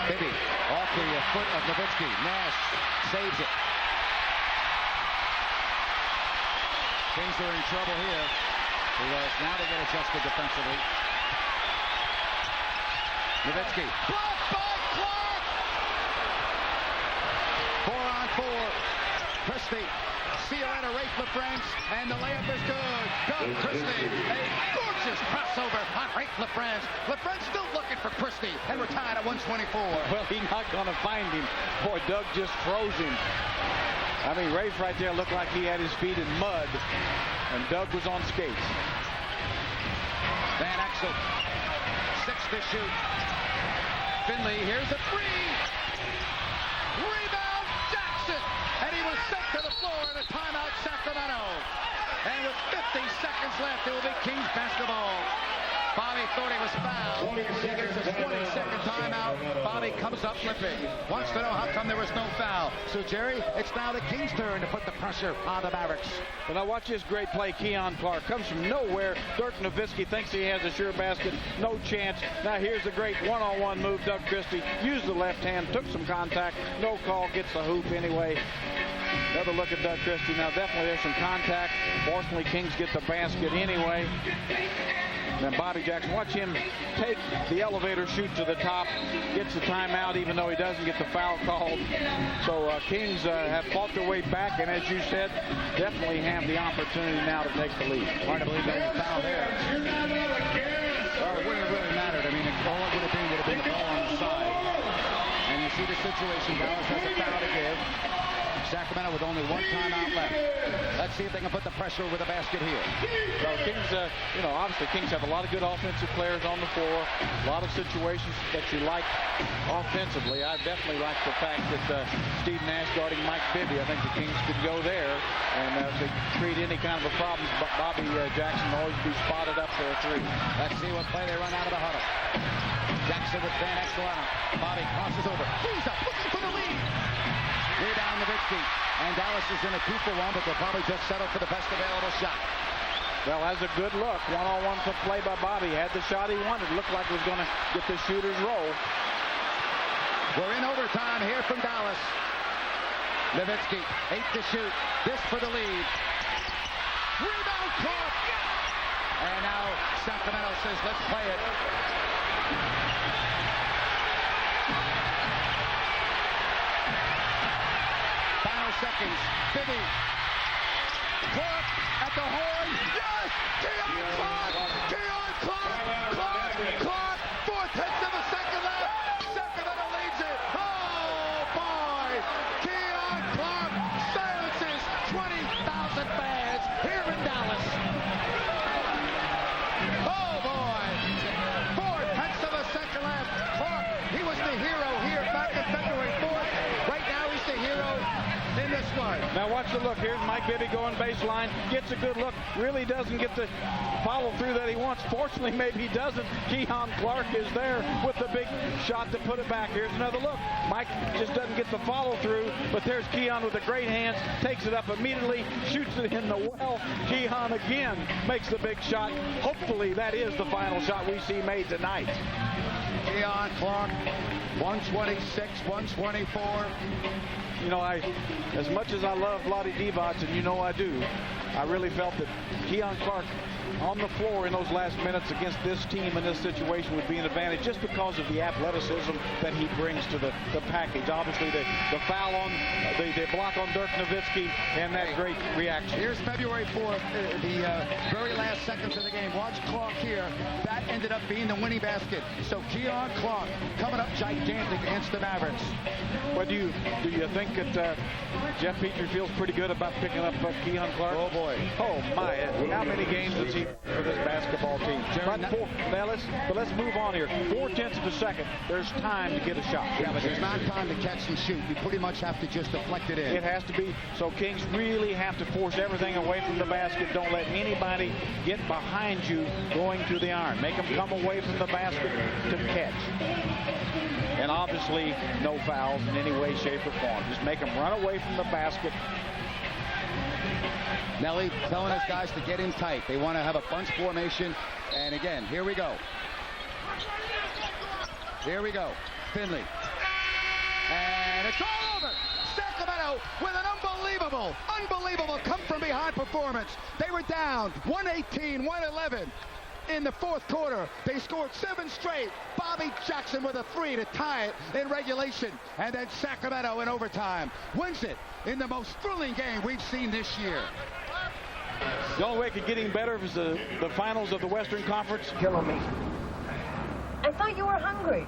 A: Bibby off the foot of Nowitzki. Nash saves it. Kings are in trouble here because now they get adjusted defensively. Nowitzki. Blocked by Clark! 4-on-4. Christie. See you later, Rafe LaFrance. And the layup is good. Doug Christie. A gorgeous crossover on Rafe LaFrance. LaFrance still looking for Christie. And we're tied at 124.
B: Well, he's not going to find him. Boy, Doug just froze him. I mean, Rafe right there looked like he had his feet in mud. And Doug was on skates.
A: Van Exel. 6 to shoot. Finley, here's a 3. Rebound, Jackson. And he was sent to the floor in a timeout, Sacramento. And with 50 seconds left, it will be Kings basketball. Bobby thought he was fouled. He gets a 20-second timeout. Bobby comes up limping. Wants to know how come there was no foul. So, Jerry, it's now the Kings' turn to put the pressure on the Mavericks.
B: Well, now watch this great play. Keon Clark comes from nowhere. Dirk Nowitzki thinks he has a sure basket. No chance. Now here's the great one-on-one move. Doug Christie used the left hand, took some contact. No call, gets the hoop anyway. Another look at Doug Christie. Now definitely there's some contact. Fortunately, Kings get the basket anyway. And then Bobby Jackson, watch him take the elevator, shoot to the top, gets the timeout even though he doesn't get the foul called. So Kings have fought their way back, and as you said, definitely have the opportunity now to take the lead.
A: Hard to believe there was a foul there. Well, it wouldn't have really mattered. I mean, all it would have been the ball on the side. And you see the situation. Dallas has a foul to give. Sacramento with only 1 timeout left. Let's see if they can put the pressure over the basket here.
B: Well, Kings, obviously Kings have a lot of good offensive players on the floor. A lot of situations that you like offensively. I definitely like the fact that Steve Nash guarding Mike Bibby. I think the Kings could go there and if they create any kind of a problem, Bobby Jackson will always be spotted up for a 3.
A: Let's see what play they run out of the huddle. Jackson with Van Exel on him. Bobby crosses over. He's up looking for the lead. Rebound Nowitzki. And Dallas is in a 2-for-1, but they'll probably just settle for the best available shot.
B: Well, that's a good look. One-on-one play by Bobby. Had the shot he wanted. Looked like he was going to get the shooter's roll.
A: We're in overtime here from Dallas. Nowitzki, 8 to shoot. This for the lead. Rebound Clark. And now Sacramento says, let's play it. Final seconds. Bibby. Clark at the horn. Yes! Keon Clark! Keon Clark! Clark! 4/10 of a second left. Sacramento leads it. Oh, boy! Keon Clark silences 20,000 fans here in Dallas. Oh, boy! 4/10 of a second left. Clark, he was the hero here back in February 4th. Right now, he's the hero in this one.
B: Now watch the look. Here's Mike Bibby going baseline. Gets a good look. Really doesn't get the follow through that he wants. Fortunately, maybe he doesn't. Keon Clark is there with the big shot to put it back. Here's another look. Mike just doesn't get the follow through, but there's Keon with the great hands. Takes it up immediately. Shoots it in the well. Keon again makes the big shot. Hopefully that is the final shot we see made tonight.
A: Keon Clark, 126, 124.
B: You know, as much as I love Vlade Divac, and you know I do, I really felt that Keon Clark on the floor in those last minutes against this team in this situation would be an advantage just because of the athleticism that he brings to the package. Obviously, the foul on, the block on Dirk Nowitzki, and that great reaction.
A: Here's February 4th, the very last seconds of the game. Watch Clark here. That ended up being the winning basket. So Keon Clark coming up gigantic against the Mavericks.
B: Well, do you think that Jeff Petrie feels pretty good about picking up Keon Clark?
A: Oh, boy.
B: Oh, my. How many games has he for this basketball team? Let's move on here. 4/10 of a second. There's time to get a shot.
A: Yeah, but there's not time to catch and shoot. You pretty much have to just deflect it in.
B: It has to be. So Kings really have to force everything away from the basket. Don't let anybody get behind you going to the iron. Make them come away from the basket to catch. And obviously, no fouls in any way, shape, or form. Just make them run away from the basket.
A: Nelly telling his guys to get in tight. They want to have a bunch formation. And again, here we go. Here we go. Finley. And it's all over. Sacramento with an unbelievable come from behind performance. They were down 118, 111.
E: in the fourth quarter. They scored 7 straight. Bobby Jackson with a 3 to tie it in regulation. And then Sacramento in overtime wins it in the most thrilling game we've seen this year.
F: The only way it could get any better is the finals of the Western Conference.
G: Killing me. I thought you were hungry.